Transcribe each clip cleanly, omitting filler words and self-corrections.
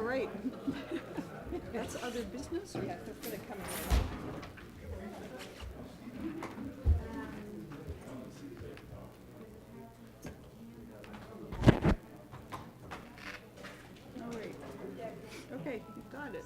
right. That's other business? Yeah, feel free to come in. All right. Okay, you got it.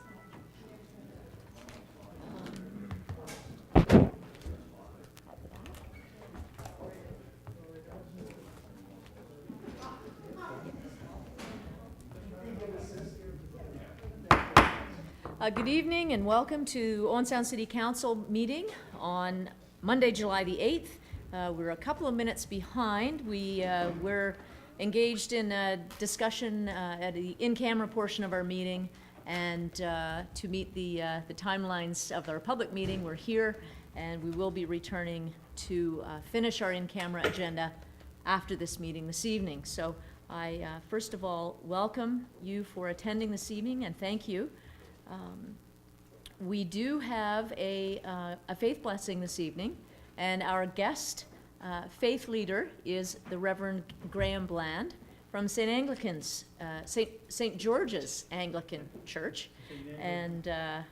Good evening and welcome to Owen Sound City Council meeting on Monday, July the 8th. We're a couple of minutes behind. We're engaged in a discussion at the in-camera portion of our meeting, and to meet the timelines of our public meeting, we're here, and we will be returning to finish our in-camera agenda after this meeting this evening. So I first of all welcome you for attending this evening, and thank you. We do have a faith blessing this evening, and our guest faith leader is the Reverend Graham Bland from St. George's Anglican Church. And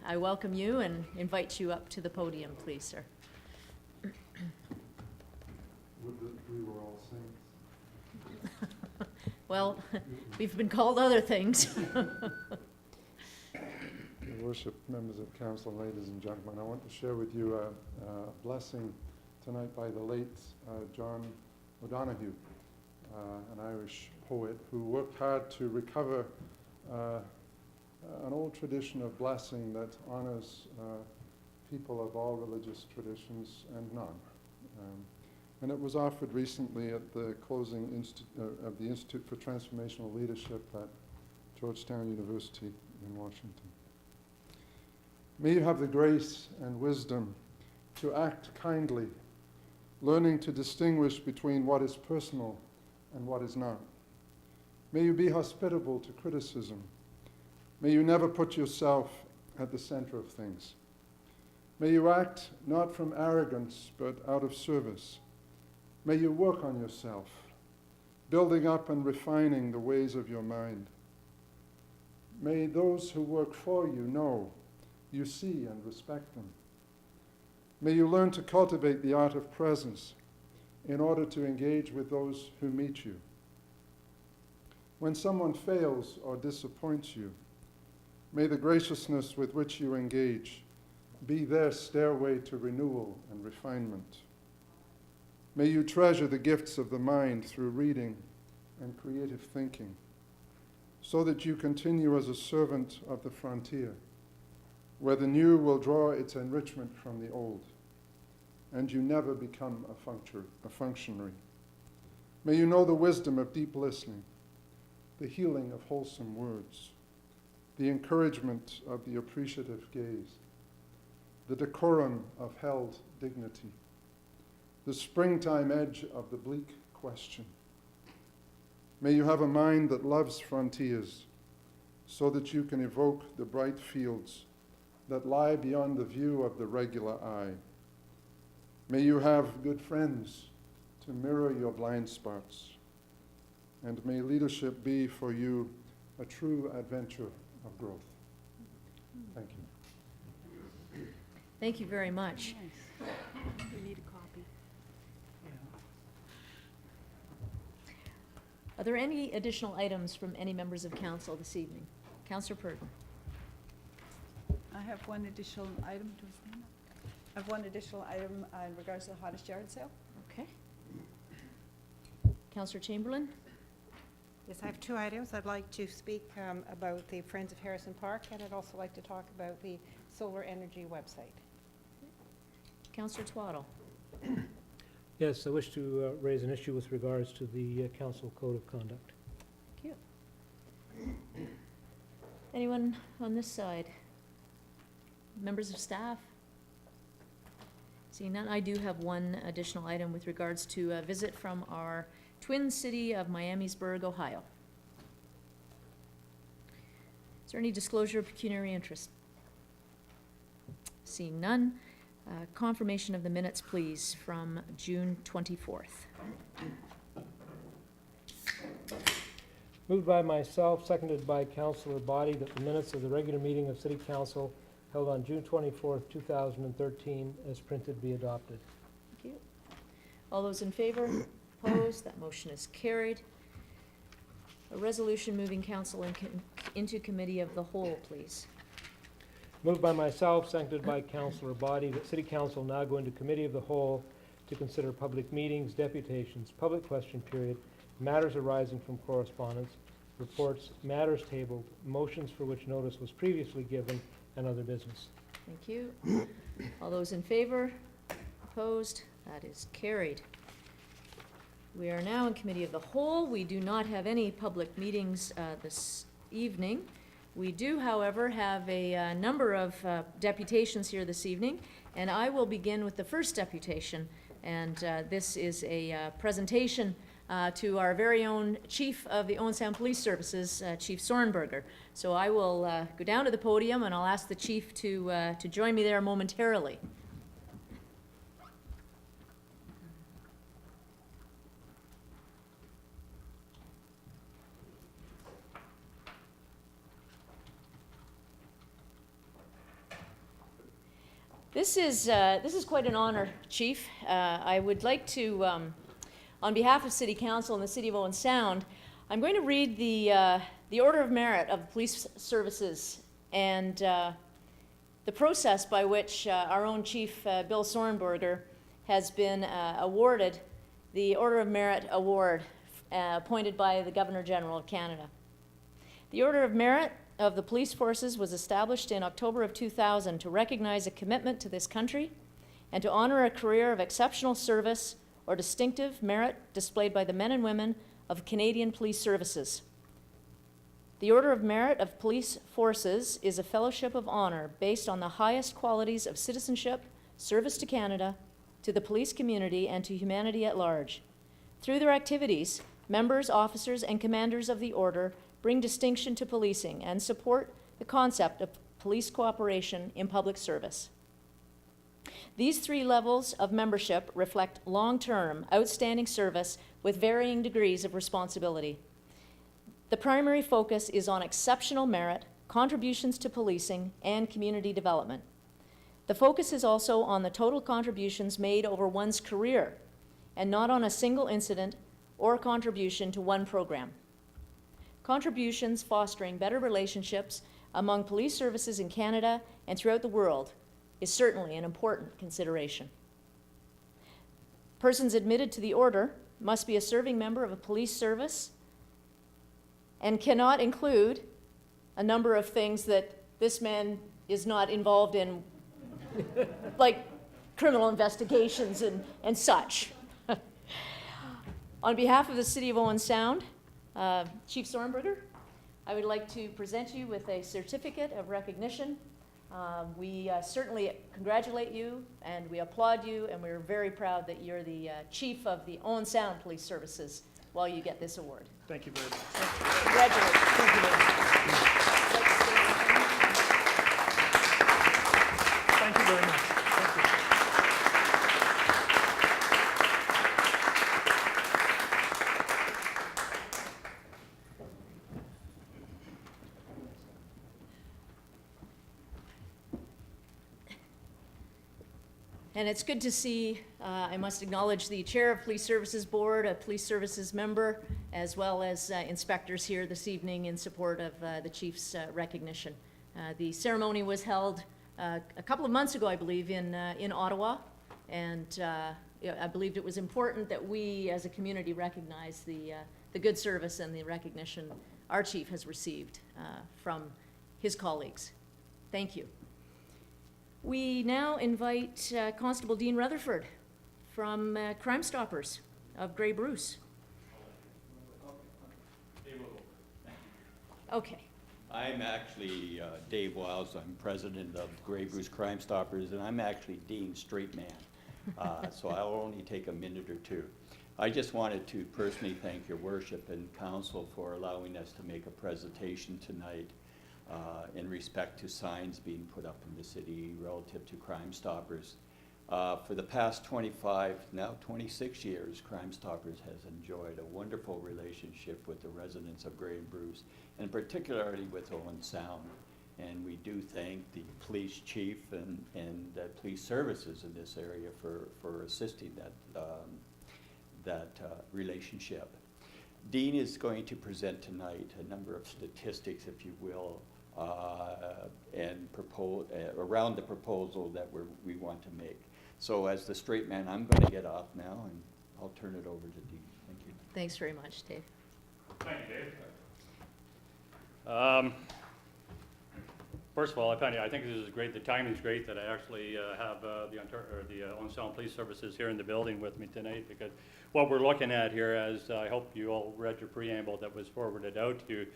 I welcome you and invite you up to the podium, please, sir. We were all saints. Well, we've been called other things. Worship members of council, ladies and gentlemen, I want to share with you a blessing tonight by the late John O'Donoghue, an Irish poet who worked hard to recover an old tradition of blessing that honors people of all religious traditions and none. And it was offered recently at the closing of the Institute for Transformational Leadership at Georgetown University in Washington. May you have the grace and wisdom to act kindly, learning to distinguish between what is personal and what is not. May you be hospitable to criticism. May you never put yourself at the center of things. May you act not from arrogance, but out of service. May you work on yourself, building up and refining the ways of your mind. May those who work for you know you see and respect them. May you learn to cultivate the art of presence in order to engage with those who meet you. When someone fails or disappoints you, may the graciousness with which you engage be their stairway to renewal and refinement. May you treasure the gifts of the mind through reading and creative thinking, so that you continue as a servant of the frontier, where the new will draw its enrichment from the old, and you never become a functionary. May you know the wisdom of deep listening, the healing of wholesome words, the encouragement of the appreciative gaze, the decorum of held dignity, the springtime edge of the bleak question. May you have a mind that loves frontiers, so that you can evoke the bright fields that lie beyond the view of the regular eye. May you have good friends to mirror your blind spots, and may leadership be for you a true adventure of growth. Thank you. Thank you very much. Nice. We need a copy. Are there any additional items from any members of council this evening? Councillor Purdon. I have one additional item. I have one additional item in regards to the hottest yard sale. Okay. Councillor Chamberlain. Yes, I have two items. I'd like to speak about the Friends of Harrison Park, and I'd also like to talk about the solar energy website. Councillor Twaddle. Yes, I wish to raise an issue with regards to the council code of conduct. Thank you. Anyone on this side? Members of staff? Seeing none, I do have one additional item with regards to a visit from our twin city of Miamisburg, Ohio. Is there any disclosure of pecuniary interest? Seeing none, confirmation of the minutes, please, from June 24th. Moved by myself, seconded by Councillor Body, that the minutes of the regular meeting of City Council held on June 24th, 2013, as printed, be adopted. Thank you. All those in favor? Opposed? That motion is carried. A resolution moving council into committee of the whole, please. Moved by myself, seconded by Councillor Body, that City Council now go into committee of the whole to consider public meetings, deputations, public question period, matters arising from correspondence, reports, matters tabled, motions for which notice was previously given, and other business. Thank you. All those in favor? Opposed? That is carried. We are now in committee of the whole. We do not have any public meetings this evening. We do, however, have a number of deputations here this evening, and I will begin with the first deputation. And this is a presentation to our very own Chief of the Owen Sound Police Services, Chief Sornberger. So I will go down to the podium, and I'll ask the Chief to join me there momentarily. This is quite an honor, Chief. I would like to, on behalf of City Council and the City of Owen Sound, I'm going to read the Order of Merit of the Police Services and the process by which our own Chief, Bill Sornberger, has been awarded the Order of Merit Award appointed by the Governor General of Canada. The Order of Merit of the Police Forces was established in October of 2000 to recognize a commitment to this country and to honor a career of exceptional service or distinctive merit displayed by the men and women of Canadian Police Services. The Order of Merit of Police Forces is a fellowship of honor based on the highest qualities of citizenship, service to Canada, to the police community, and to humanity at large. Through their activities, members, officers, and commanders of the Order bring distinction to policing and support the concept of police cooperation in public service. These three levels of membership reflect long-term, outstanding service with varying degrees of responsibility. The primary focus is on exceptional merit, contributions to policing, and community development. The focus is also on the total contributions made over one's career, and not on a single incident or contribution to one program. Contributions fostering better relationships among police services in Canada and throughout the world is certainly an important consideration. Persons admitted to the Order must be a serving member of a police service and cannot include a number of things that this man is not involved in, like criminal investigations and such. On behalf of the City of Owen Sound, Chief Sornberger, I would like to present you with a certificate of recognition. We certainly congratulate you and we applaud you, and we're very proud that you're the Chief of the Owen Sound Police Services while you get this award. Thank you very much. Congratulations. Thank you very much. Thank you very much. Thank you. And it's good to see, I must acknowledge the Chair of Police Services Board, a Police Services member, as well as inspectors here this evening in support of the Chief's recognition. The ceremony was held a couple of months ago, I believe, in Ottawa, and I believed it was important that we as a community recognize the good service and the recognition our Chief has received from his colleagues. Thank you. We now invite Constable Dean Rutherford from Crime Stoppers of Grey Bruce. Okay. I'm actually Dave Wiles. I'm president of Grey Bruce Crime Stoppers, and I'm actually Dean Straight Man. So I'll only take a minute or two. I just wanted to personally thank your worship and council for allowing us to make a presentation tonight in respect to signs being put up in the city relative to Crime Stoppers. For the past 25, now 26 years, Crime Stoppers has enjoyed a wonderful relationship with the residents of Grey and Bruce, and particularly with Owen Sound. And we do thank the police chief and police services in this area for assisting that relationship. Dean is going to present tonight a number of statistics, if you will, and around the proposal that we want to make. So as the straight man, I'm going to get off now, and I'll turn it over to Dean. Thank you. Thanks very much, Dave. Thank you, Dave. First of all, I think this is great. The timing is great that I actually have the Owen Sound Police Services here in the building with me tonight, because what we're looking at here, as I hope you all read your preamble that was forwarded out to you,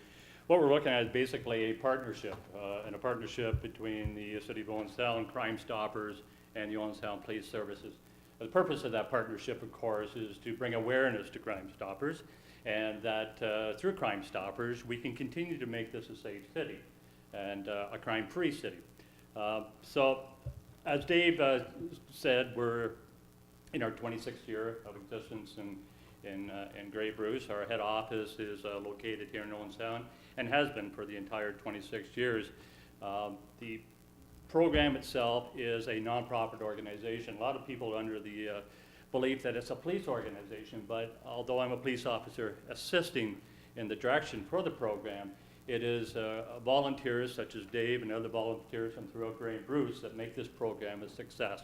what we're looking at is basically a partnership, and a partnership between the City of Owen Sound, Crime Stoppers, and the Owen Sound Police Services. The purpose of that partnership, of course, is to bring awareness to Crime Stoppers, and that through Crime Stoppers, we can continue to make this a safe city and a crime-free city. So, as Dave said, we're in our 26th year of existence in Grey Bruce. Our head office is located here in Owen Sound and has been for the entire 26 years. The program itself is a nonprofit organization. A lot of people are under the belief that it's a police organization, but although I'm a police officer assisting in the direction for the program, it is volunteers such as Dave and other volunteers from throughout Grey and Bruce that make this program a success.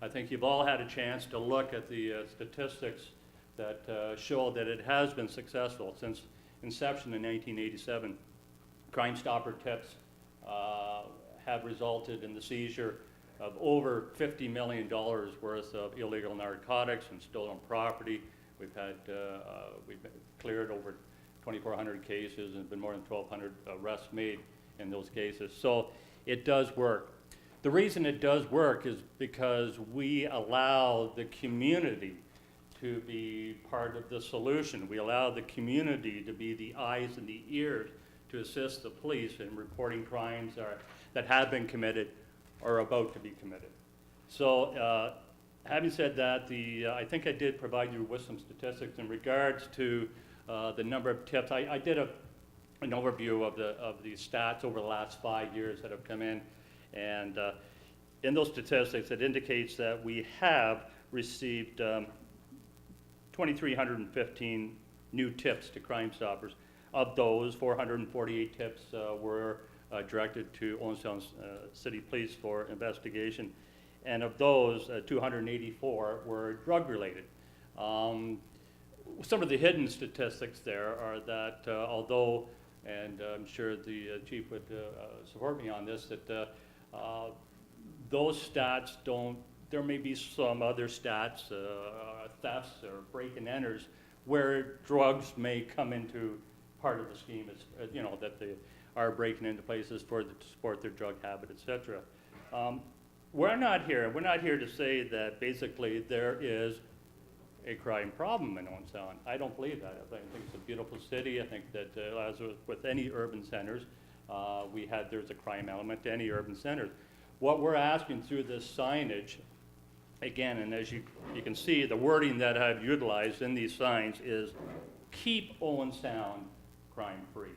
I think you've all had a chance to look at the statistics that show that it has been successful since inception in 1987. Crime Stopper tips have resulted in the seizure of over $50 million worth of illegal narcotics and stolen property. We've cleared over 2,400 cases and been more than 1,200 arrests made in those cases. So it does work. The reason it does work is because we allow the community to be part of the solution. We allow the community to be the eyes and the ears to assist the police in reporting crimes that have been committed or about to be committed. So having said that, I think I did provide you with some statistics in regards to the number of tips. I did an overview of the stats over the last 5 years that have come in, and in those statistics it indicates that we have received 2,315 new tips to Crime Stoppers. Of those, 448 tips were directed to Owen Sound City Police for investigation, and of those, 284 were drug-related. Some of the hidden statistics there are that although, and I'm sure the chief would support me on this, that those stats don't, there may be some other stats, thefts or break-and-enters, where drugs may come into part of the scheme, as, you know, that they are breaking into places to support their drug habit, etc. We're not here to say that basically there is a crime problem in Owen Sound. I don't believe that. I think it's a beautiful city. I think that as with any urban centers, there's a crime element to any urban centers. What we're asking through this signage, again, and as you can see, the wording that I've utilized in these signs is keep Owen Sound crime-free.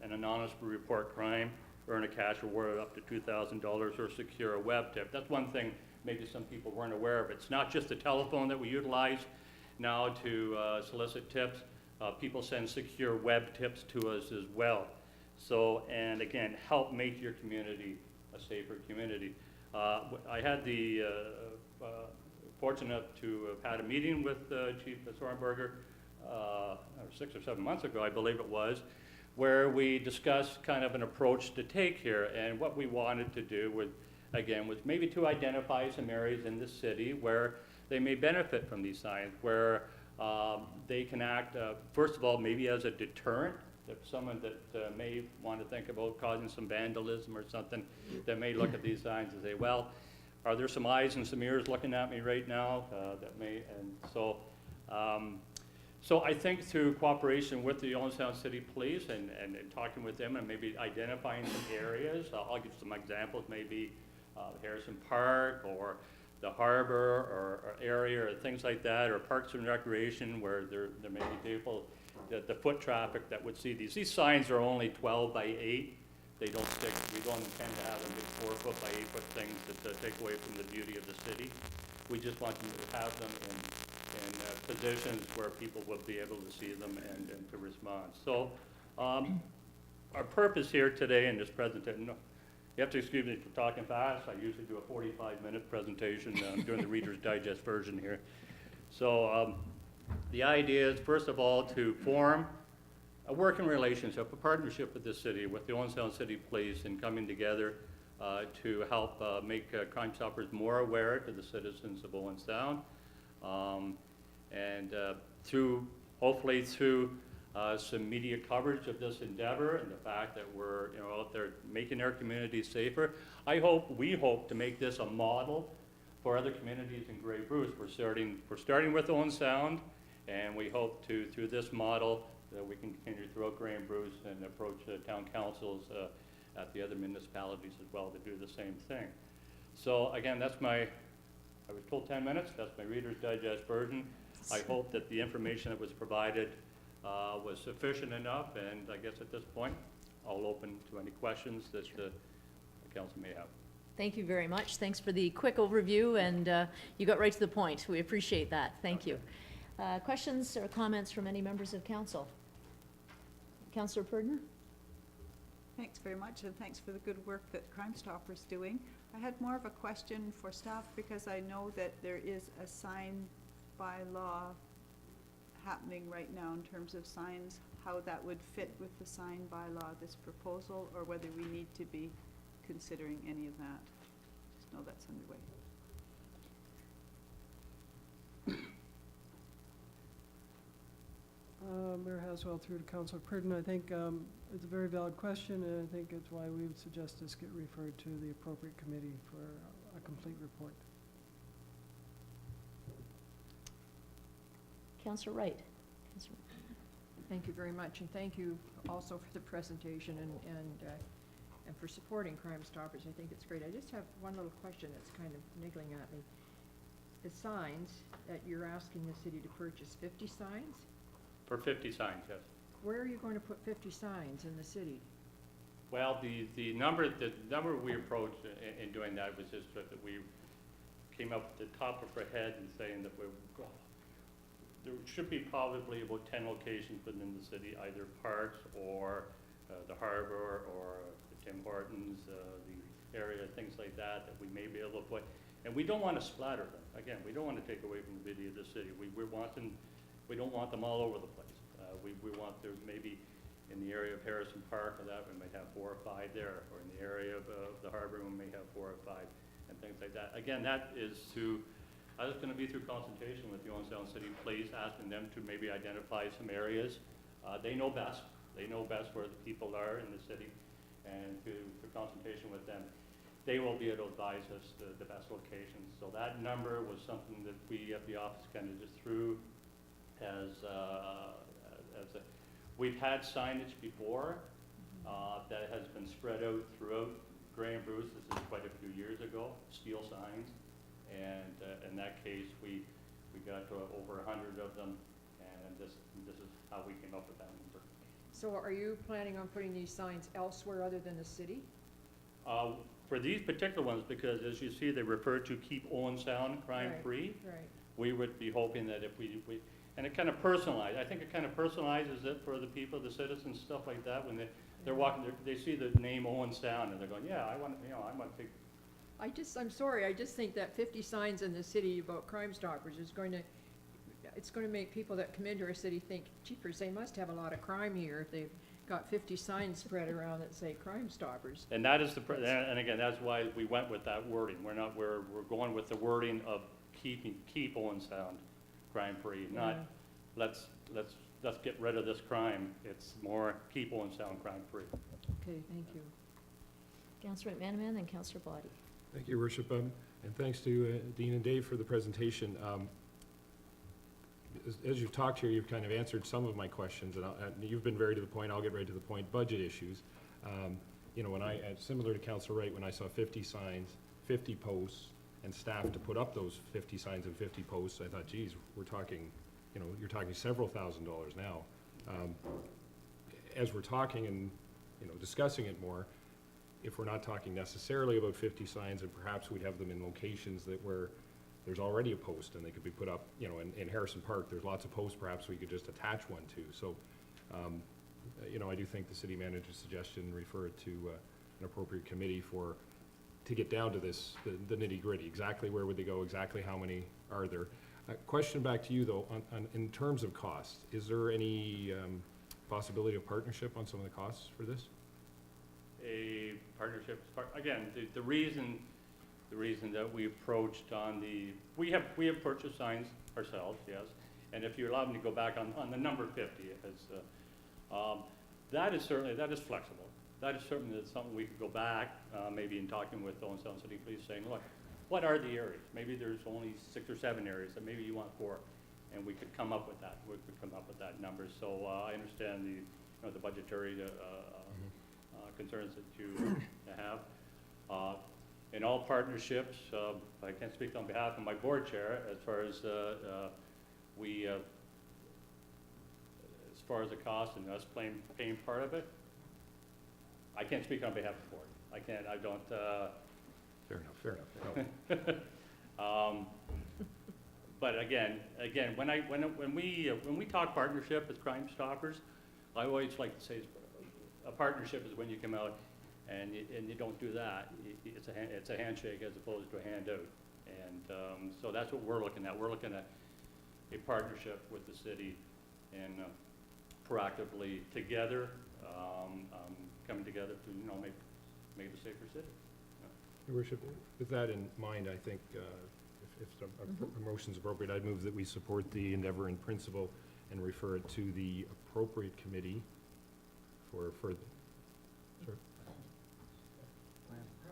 An anonymous report crime, earn a cash reward up to $2,000 or secure a web tip. That's one thing maybe some people weren't aware of. It's not just the telephone that we utilize now to solicit tips. People send secure web tips to us as well. So, and again, help make your community a safer community. I had the fortunate to have had a meeting with Chief Sornberger 6 or 7 months ago, I believe it was, where we discussed kind of an approach to take here. And what we wanted to do was maybe to identify some areas in the city where they may benefit from these signs, where they can act, first of all, maybe as a deterrent. If someone that may want to think about causing some vandalism or something, that may look at these signs and say, well, are there some eyes and some ears looking at me right now that may, and so, so I think through cooperation with the Owen Sound City Police and talking with them and maybe identifying some areas, I'll give some examples, maybe Harrison Park or the harbor or area or things like that, or parks and recreation where there may be people, the foot traffic that would see these. These signs are only 12 by 8. They don't stick, we don't intend to have them big 4-foot by 8-foot things that take away from the beauty of the city. We just want to have them in positions where people will be able to see them and to respond. So our purpose here today in this presentation, you have to excuse me for talking fast. I usually do a 45-minute presentation. I'm doing the Reader's Digest version here. So the idea is, first of all, to form a working relationship, a partnership with the city, with the Owen Sound City Police, and coming together to help make Crime Stoppers more aware to the citizens of Owen Sound. And hopefully through some media coverage of this endeavor and the fact that we're out there making our communities safer. We hope to make this a model for other communities in Grey Bruce. We're starting with Owen Sound, and we hope to, through this model, that we can continue throughout Grey Bruce and approach town councils at the other municipalities as well to do the same thing. So again, I was told 10 minutes, that's my Reader's Digest version. I hope that the information that was provided was sufficient enough, and I guess at this point, I'll open to any questions that the council may have. Thank you very much. Thanks for the quick overview, and you got right to the point. We appreciate that. Thank you. Questions or comments from any members of council? Councillor Purdon? Thanks very much, and thanks for the good work that Crime Stopper's doing. I had more of a question for staff, because I know that there is a sign bylaw happening right now in terms of signs, how that would fit with the sign bylaw, this proposal, or whether we need to be considering any of that. Just know that's underway. Mayor Haswell, through to Councillor Purdon. I think it's a very valid question, and I think it's why we would suggest this get referred to the appropriate committee for a complete report. Councillor Wright. Thank you very much, and thank you also for the presentation and for supporting Crime Stoppers. I think it's great. I just have one little question that's kind of niggling at me. The signs that you're asking the city to purchase, 50 signs? For 50 signs, yes. Where are you going to put 50 signs in the city? Well, the number we approached in doing that was just that we came up at the top of our head and saying that there should be probably about 10 locations within the city, either parks or the harbor or the Tim Hortons, the area, things like that we may be able to put. And we don't want to splatter them. Again, we don't want to take away from the beauty of the city. We don't want them all over the place. We want there maybe in the area of Harrison Park, or that we might have 4 or 5 there, or in the area of the harbor we may have 4 or 5, and things like that. Again, that is going to be through consultation with the Owen Sound City Police, asking them to maybe identify some areas. They know best. They know best where the people are in the city, and through consultation with them, they will be able to advise us the best locations. So that number was something that we at the office kind of just threw we've had signage before that has been spread out throughout Grey Bruce. This is quite a few years ago, steel signs, and in that case we got over 100 of them, and this is how we came up with that number. So are you planning on putting these signs elsewhere other than the city? For these particular ones, because as you see, they refer to keep Owen Sound crime-free. Right. We would be hoping that if we and it kind of personalized. I think it kind of personalizes it for the people, the citizens, stuff like that. When they're walking, they see the name Owen Sound, and they're going, yeah, I want to take. I'm sorry, I just think that 50 signs in the city about Crime Stoppers is going to make people that come into our city think, jeepers, they must have a lot of crime here if they've got 50 signs spread around that say Crime Stoppers. And that is and again, that's why we went with that wording. We're going with the wording of keep Owen Sound crime-free, not let's get rid of this crime. It's more keep Owen Sound crime-free. Okay, thank you. Councillor McManaman, then Councillor Body. Thank you, Worship, and thanks to Dean and Dave for the presentation. As you've talked here, you've kind of answered some of my questions, and you've been very to the point. I'll get right to the point. Budget issues. When similar to Councillor Wright, when I saw 50 signs, 50 posts, and staff to put up those 50 signs and 50 posts, I thought, geez, we're talking, you know, you're talking several $1,000s now. As we're talking and, you know, discussing it more, if we're not talking necessarily about 50 signs, and perhaps we'd have them in locations that where there's already a post and they could be put up, you know, in Harrison Park, there's lots of posts, perhaps we could just attach one to. So, you know, I do think the city manager's suggestion, refer it to an appropriate committee to get down to this, the nitty gritty. Exactly where would they go? Exactly how many are there? Question back to you though, in terms of cost, is there any possibility of partnership on some of the costs for this? A partnership, again, the reason that we approached on we have purchased signs ourselves, yes, and if you allow me to go back on the number 50, that is flexible. That is certainly something we could go back, maybe in talking with Owen Sound City Police, saying, look, what are the areas? Maybe there's only 6 or 7 areas that maybe you want 4, and we could come up with that. We could come up with that number. So I understand the budgetary concerns that you have. In all partnerships, I can't speak on behalf of my board chair as far as as far as the cost and us paying part of it. I can't speak on behalf of the board. I don't. Fair enough. No. But again, when we talk partnership as Crime Stoppers, I always like to say a partnership is when you come out and you don't do that. It's a handshake as opposed to a handout. And so that's what we're looking at. We're looking at a partnership with the city and proactively together, coming together to make it a safer city. Your Worship, with that in mind, I think if a motion's appropriate, I'd move that we support the endeavor in principle and refer it to the appropriate committee for further. Sorry?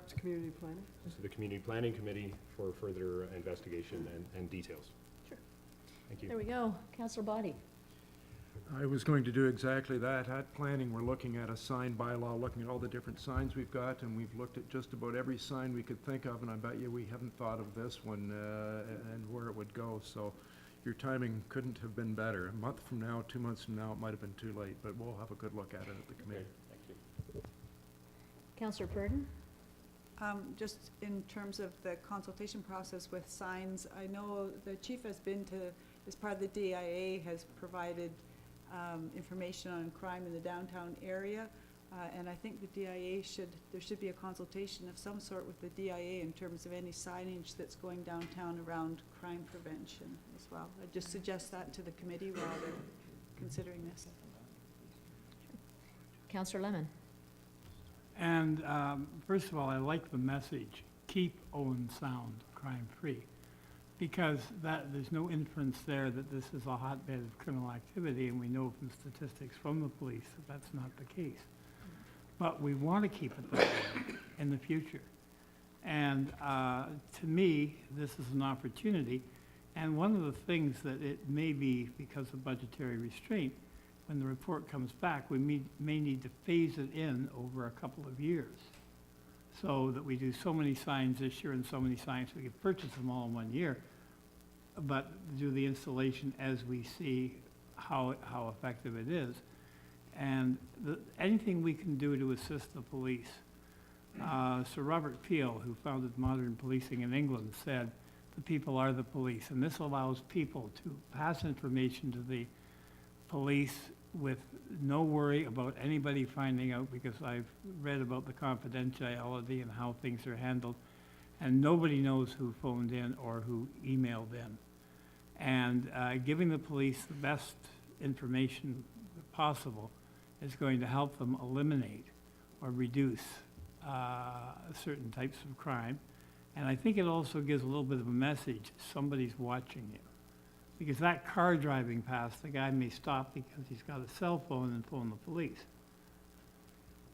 It's community planning? So the Community Planning Committee for further investigation and details. Sure. Thank you. There we go. Councillor Body. I was going to do exactly that. At planning, we're looking at a sign bylaw, looking at all the different signs we've got, and we've looked at just about every sign we could think of, and I bet you we haven't thought of this one and where it would go. So your timing couldn't have been better. A month from now, 2 months from now, it might have been too late, but we'll have a good look at it at the committee. Thank you. Councillor Purdon. Just in terms of the consultation process with signs, I know the chief has been to, as part of the DIA, has provided information on crime in the downtown area, and I think the DIA there should be a consultation of some sort with the DIA in terms of any signage that's going downtown around crime prevention as well. I just suggest that to the committee while they're considering this. Councillor Lemon. And first of all, I like the message, keep Owen Sound crime-free, because there's no inference there that this is a hotbed of criminal activity, and we know from statistics from the police that that's not the case. But we want to keep it that way in the future. And to me, this is an opportunity, and one of the things that it may be because of budgetary restraint, when the report comes back, we may need to phase it in over a couple of years, so that we do so many signs this year and so many signs, we can purchase them all in 1 year, but do the installation as we see how effective it is. And anything we can do to assist the police. Sir Robert Peel, who founded modern policing in England, said, the people are the police, and this allows people to pass information to the police with no worry about anybody finding out, because I've read about the confidentiality and how things are handled, and nobody knows who phoned in or who emailed in. And giving the police the best information possible is going to help them eliminate or reduce certain types of crime. And I think it also gives a little bit of a message, somebody's watching you. Because that car driving past, the guy may stop because he's got a cell phone and phone the police.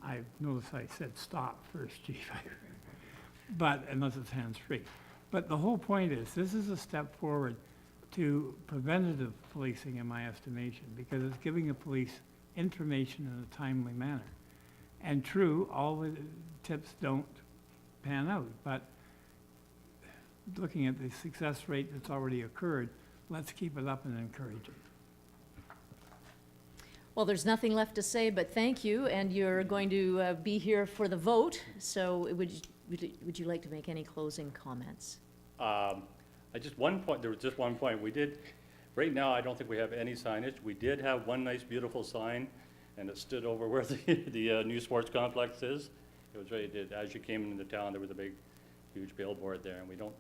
I noticed I said stop first, Chief. But unless it's hands-free. But the whole point is, this is a step forward to preventative policing, in my estimation, because it's giving the police information in a timely manner. And true, all the tips don't pan out, but looking at the success rate that's already occurred, let's keep it up and encourage it. Well, there's nothing left to say, but thank you, and you're going to be here for the vote, so would you like to make any closing comments? There was just one point. Right now, I don't think we have any signage. We did have one nice, beautiful sign, and it stood over where the new sports complex is. It was as you came into town, there was a big, huge billboard there, and we don't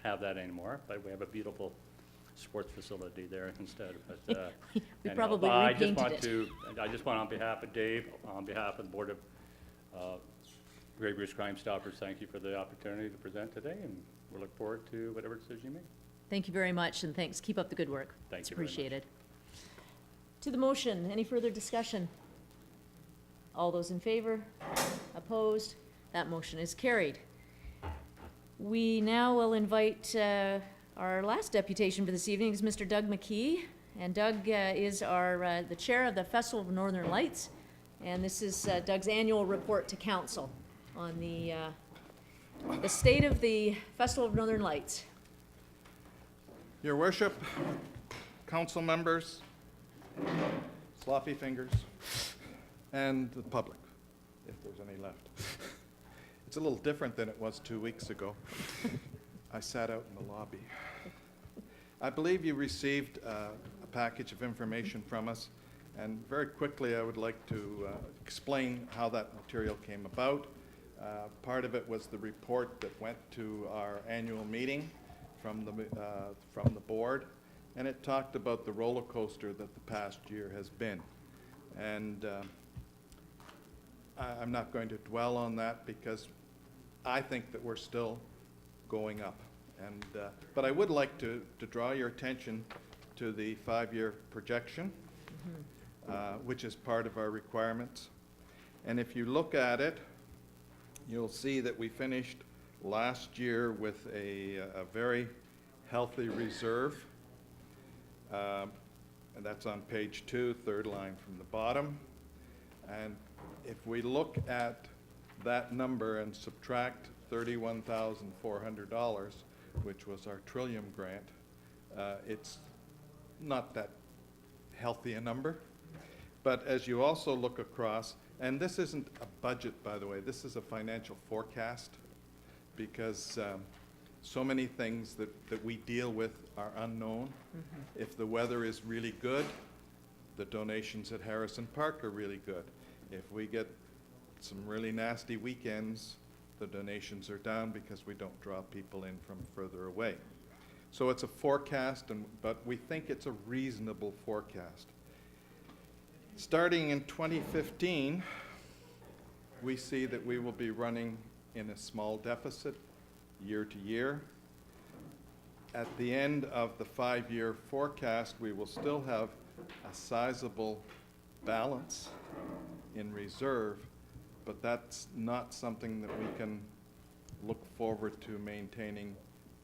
have that anymore, but we have a beautiful sports facility there instead. But We anyhow, probably I just repainted it. I just want, on behalf of Dave, on behalf of the Board of Grey Bruce Crime Stoppers, thank you for the opportunity to present today, and we look forward to whatever decision you make. Thank you very much, and thanks. Keep up the good work. Thank It's you very much. appreciated. To the motion, any further discussion? All those in favor? Opposed? That motion is carried. We now will invite our last deputation for this evening is Mr. Doug McKee. And Doug is the chair of the Festival of Northern Lights. And this is Doug's annual report to council on the state of the Festival of Northern Lights. Your worship, council members, sloppy fingers, and the public, if there's any left. It's a little different than it was 2 weeks ago. I sat out in the lobby. I believe you received a package of information from us, and very quickly I would like to explain how that material came about. Part of it was the report that went to our annual meeting from the board, and it talked about the roller coaster that the past year has been. And I'm not going to dwell on that because I think that we're still going up. And but I would like to draw your attention to the 5-year projection, which is part of our requirements. And if you look at it, you'll see that we finished last year with a very healthy reserve. And that's on page 2, third line from the bottom. And if we look at that number and subtract $31,400, which was our Trillium grant, it's not that healthy a number. But as you also look across, and this isn't a budget, by the way, this is a financial forecast, because so many things that we deal with are unknown. If the weather is really good, the donations at Harrison Park are really good. If we get some really nasty weekends, the donations are down because we don't draw people in from further away. So it's a forecast, but we think it's a reasonable forecast. Starting in 2015, we see that we will be running in a small deficit year to year. At the end of the 5-year forecast, we will still have a sizable balance in reserve, but that's not something that we can look forward to maintaining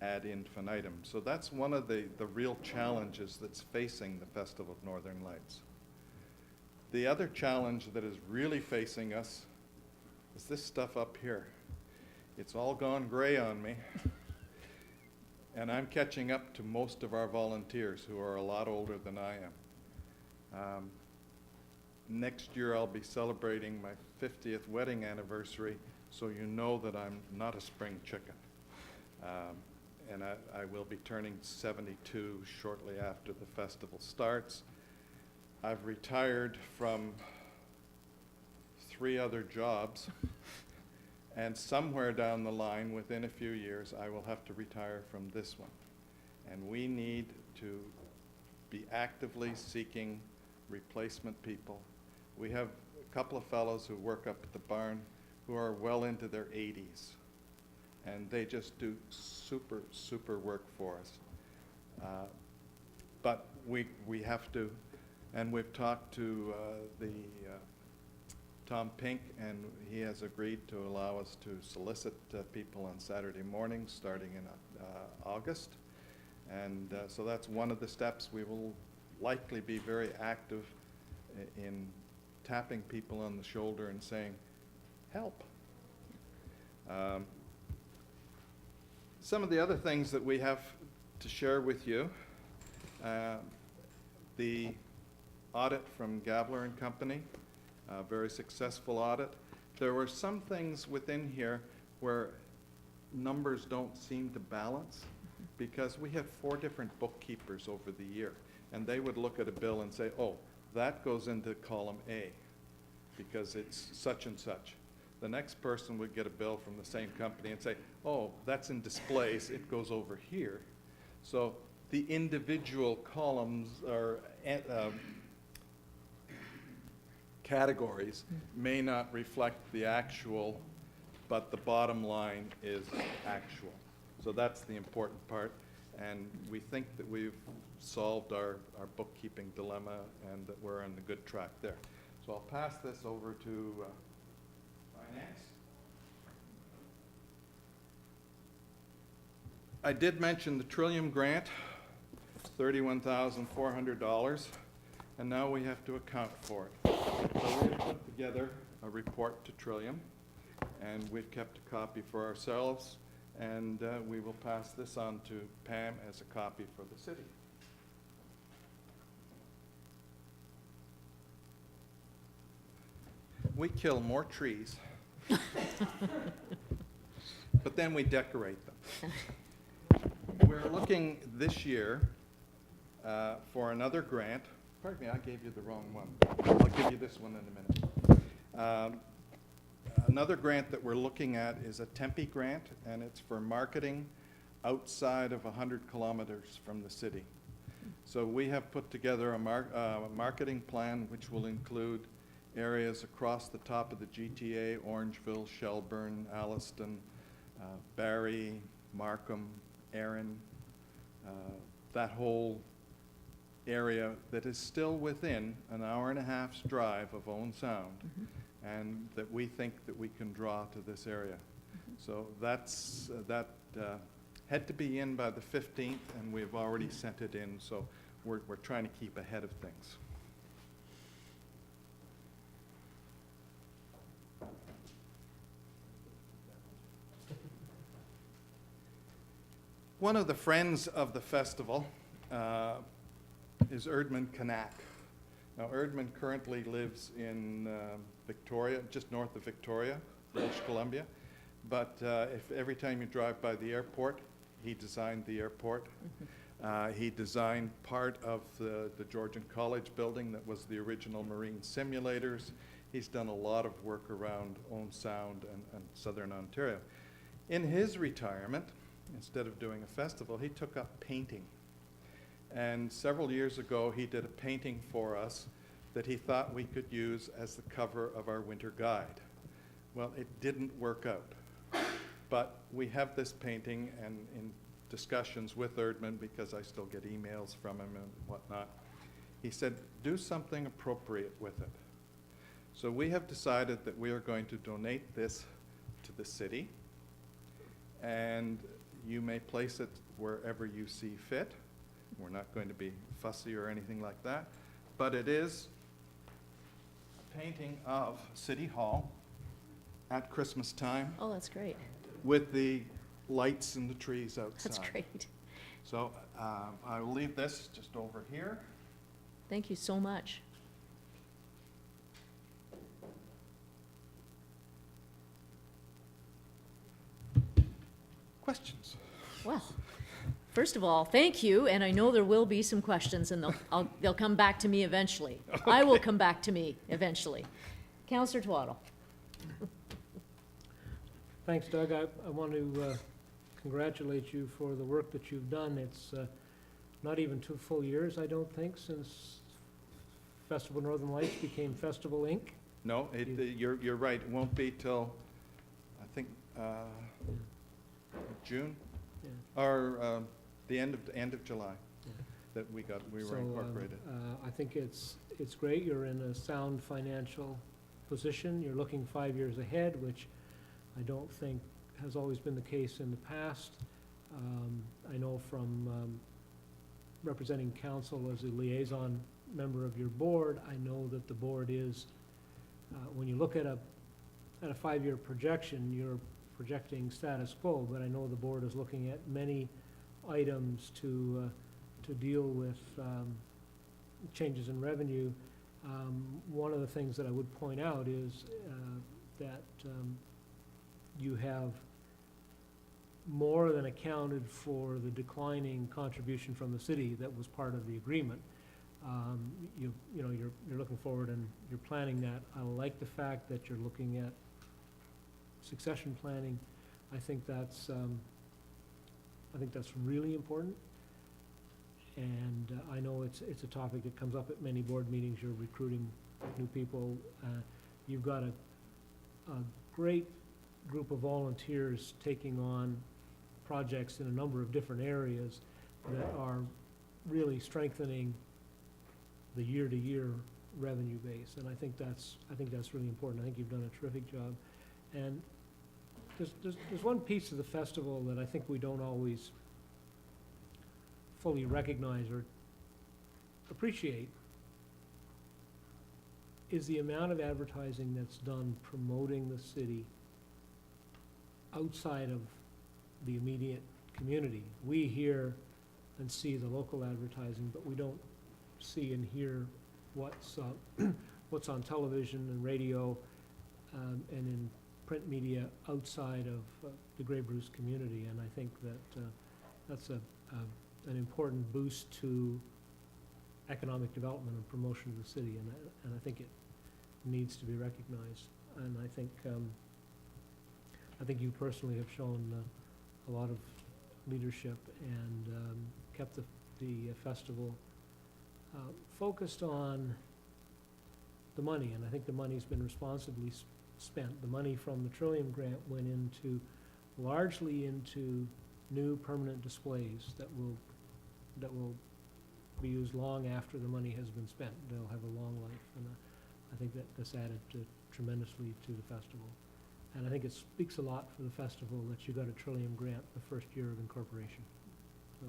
ad infinitum. So that's one of the real challenges that's facing the Festival of Northern Lights. The other challenge that is really facing us is this stuff up here. It's all gone gray on me. And I'm catching up to most of our volunteers who are a lot older than I am. Next year I'll be celebrating my 50th wedding anniversary, so you know that I'm not a spring chicken. And I will be turning 72 shortly after the festival starts. I've retired from 3 other jobs, and somewhere down the line, within a few years, I will have to retire from this one. And we need to be actively seeking replacement people. We have a couple of fellows who work up at the barn who are well into their 80s, and they just do super, super work for us. But we have to, and we've talked to Tom Pink, and he has agreed to allow us to solicit people on Saturday mornings starting in August. And so that's one of the steps. We will likely be very active in tapping people on the shoulder and saying, help. Some of the other things that we have to share with you, the audit from Gabler and Company, a very successful audit. There were some things within here where numbers don't seem to balance, because we had 4 different bookkeepers over the year, and they would look at a bill and say, oh, that goes into column A because it's such and such. The next person would get a bill from the same company and say, oh, that's in displays, it goes over here. So the individual columns or categories may not reflect the actual, but the bottom line is actual. So that's the important part, and we think that we've solved our bookkeeping dilemma and that we're on a good track there. So I'll pass this over to Finance. I did mention the Trillium grant, $31,400, and now we have to account for it. So we have put together a report to Trillium, and we've kept a copy for ourselves, and we will pass this on to Pam as a copy for the city. We kill more trees, but then we decorate them. We're looking this year for another grant. Pardon me, I gave you the wrong one. I'll give you this one in a minute. Another grant that we're looking at is a Tempe grant, and it's for marketing outside of 100 kilometers from the city. So we have put together a marketing plan which will include areas across the top of the GTA, Orangeville, Shelburne, Alliston, Barrie, Markham, Erin, that whole area that is still within an hour and a half's drive of Owen Sound, and that we think that we can draw to this area. So that's, that had to be in by the 15th, and we've already sent it in, so we're trying to keep ahead of things. One of the friends of the festival is Erdman Kanak. Now, Erdman currently lives in Victoria, just north of Victoria, British Columbia. But if every time you drive by the airport, he designed the airport. He designed part of the Georgian College building that was the original marine simulators. He's done a lot of work around Owen Sound and Southern Ontario. In his retirement, instead of doing a festival, he took up painting. And several years ago, he did a painting for us that he thought we could use as the cover of our winter guide. Well, it didn't work out. But we have this painting, and in discussions with Erdman, because I still get emails from him and whatnot, he said, do something appropriate with it. So we have decided that we are going to donate this to the city, and you may place it wherever you see fit. We're not going to be fussy or anything like that, but it is a painting of City Hall at Christmas time. Oh, that's great. With the lights and the trees outside. That's great. So I will leave this just over here. Thank you so much. Questions? Well, first of all, thank you, and I know there will be some questions, and they'll come back to me eventually. Okay. I will come back to me eventually. Councillor Twaddle. Thanks, Doug. I want to congratulate you for the work that you've done. It's not even 2 full years, I don't think, since Festival Northern Lights became Festival Inc. No, you're right. It won't be till, I think, June, yeah. Or the end of July, yeah. That we were incorporated. I think it's great. You're in a sound financial position. You're looking 5 years ahead, which I don't think has always been the case in the past. I know from representing council as a liaison member of your board, I know that the board is, when you look at a 5-year projection, you're projecting status quo, but I know the board is looking at many items to deal with changes in revenue. One of the things that I would point out is that you have more than accounted for the declining contribution from the city that was part of the agreement. You know, you're looking forward and you're planning that. I like the fact that you're looking at succession planning. I think that's really important. And I know it's a topic that comes up at many board meetings. You're recruiting new people. You've got a great group of volunteers taking on projects in a number of different areas that are really strengthening the year-to-year revenue base, and I think that's really important. I think you've done a terrific job. And there's one piece of the festival that I think we don't always fully recognize or appreciate, is the amount of advertising that's done promoting the city outside of the immediate community. We hear and see the local advertising, but we don't see and hear what's on television and radio and in print media outside of the Grey Bruce community. And I think that that's an important boost to economic development and promotion of the city, and I think it needs to be recognized. And I think you personally have shown a lot of leadership and kept the festival focused on the money, and I think the money's been responsibly spent. The money from the Trillium Grant went largely into new permanent displays that will be used long after the money has been spent. They'll have a long life, and I think that this added tremendously to the festival. And I think it speaks a lot for the festival that you got a Trillium Grant the first year of incorporation. So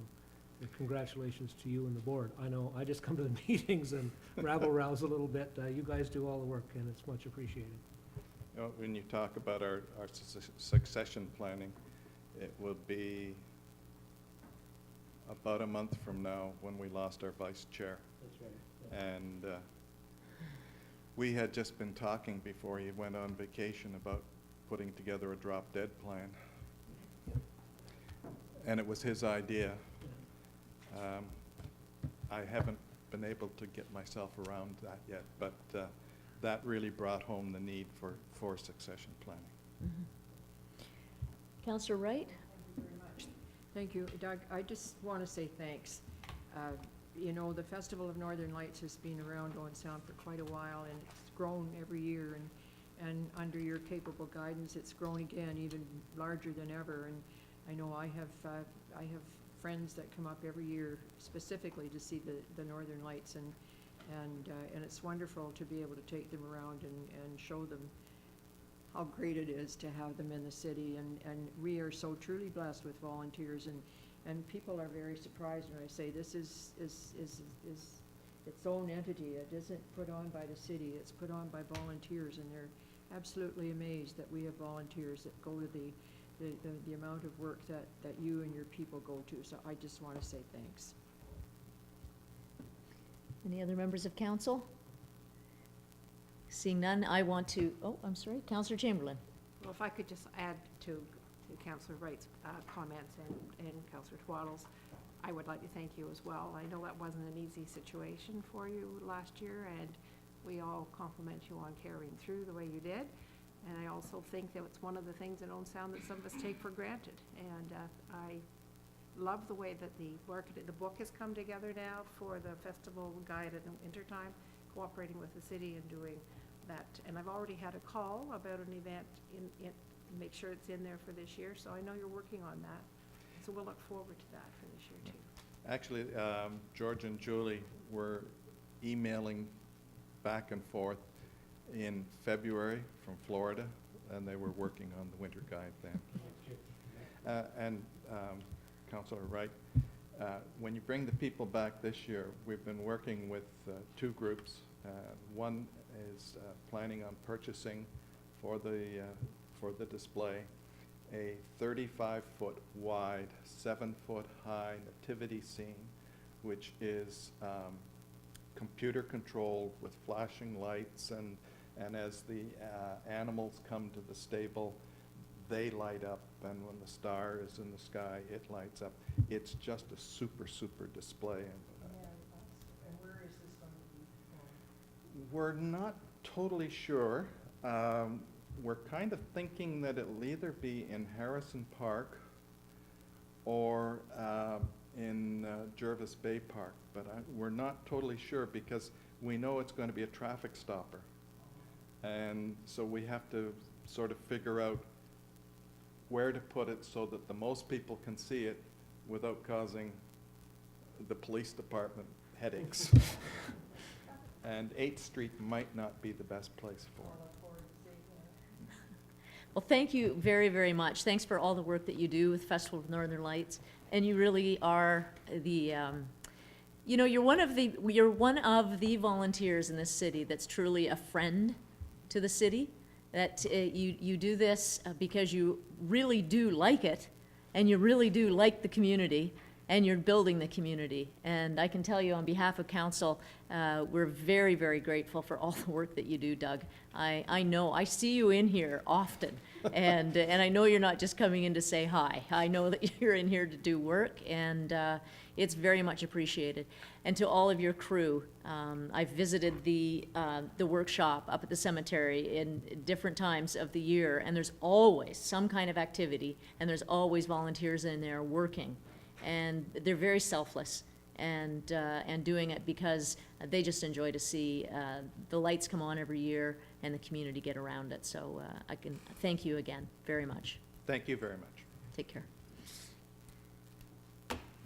congratulations to you and the board. I know I just come to the meetings and rabble-rouse a little bit. You guys do all the work, and it's much appreciated. You know, when you talk about our succession planning, it will be about a month from now when we lost our vice chair. That's right. Yeah. And we had just been talking before he went on vacation about putting together a drop-dead plan. And it was his idea. I haven't been able to get myself around that yet, but that really brought home the need for succession planning. Mm-hmm. Councillor Wright? Thank you very much. Thank you, Doug. I just want to say thanks. You know, the Festival of Northern Lights has been around Owen Sound for quite a while, and it's grown every year, and under your capable guidance, it's grown again, even larger than ever. And I know I have friends that come up every year specifically to see the Northern Lights, and it's wonderful to be able to take them around and show them how great it is to have them in the city. And we are so truly blessed with volunteers, and people are very surprised when I say this is its own entity. It isn't put on by the city, it's put on by volunteers, and they're absolutely amazed that we have volunteers that go to the amount of work that you and your people go to. So I just want to say thanks. Any other members of council? Seeing none, I want to, I'm sorry, Councillor Chamberlain. Well, if I could just add to Councillor Wright's comments and Councillor Twaddle's, I would like to thank you as well. I know that wasn't an easy situation for you last year, and we all compliment you on carrying through the way you did. And I also think that it's one of the things in Owen Sound that some of us take for granted. And I love the way that the book has come together now for the festival guide in the wintertime, cooperating with the city and doing that. And I've already had a call about an event make sure it's in there for this year. So I know you're working on that. So we'll look forward to that for this year too. Actually, George and Julie were emailing back and forth in February from Florida, and they were working on the winter guide then. And Councillor Wright, when you bring the people back this year, we've been working with two groups. One is planning on purchasing for the display, a 35-foot wide, 7-foot high nativity scene, which is computer controlled with flashing lights, and as the animals come to the stable, they light up, and when the star is in the sky, it lights up. It's just a super, super display. And where is this going to be? We're not totally sure. We're kind of thinking that it'll either be in Harrison Park or in Jervis Bay Park, but we're not totally sure because we know it's going to be a traffic stopper. And so we have to sort of figure out where to put it so that the most people can see it without causing the police department headaches. And 8th Street might not be the best place for it. Well, thank you very, very much. Thanks for all the work that you do with Festival of Northern Lights. And you really are the, you know, you're one of the volunteers in this city that's truly a friend to the city. That you do this because you really do like it, and you really do like the community, and you're building the community. And I can tell you on behalf of council, we're very, very grateful for all the work that you do, Doug. I know, I see you in here often, and I know you're not just coming in to say hi. I know that you're in here to do work, and it's very much appreciated. And to all of your crew, I've visited the workshop up at the cemetery in different times of the year, and there's always some kind of activity, and there's always volunteers in there working. And they're very selfless and doing it because they just enjoy to see the lights come on every year and the community get around it. So I can thank you again very much. Thank you very much. Take care.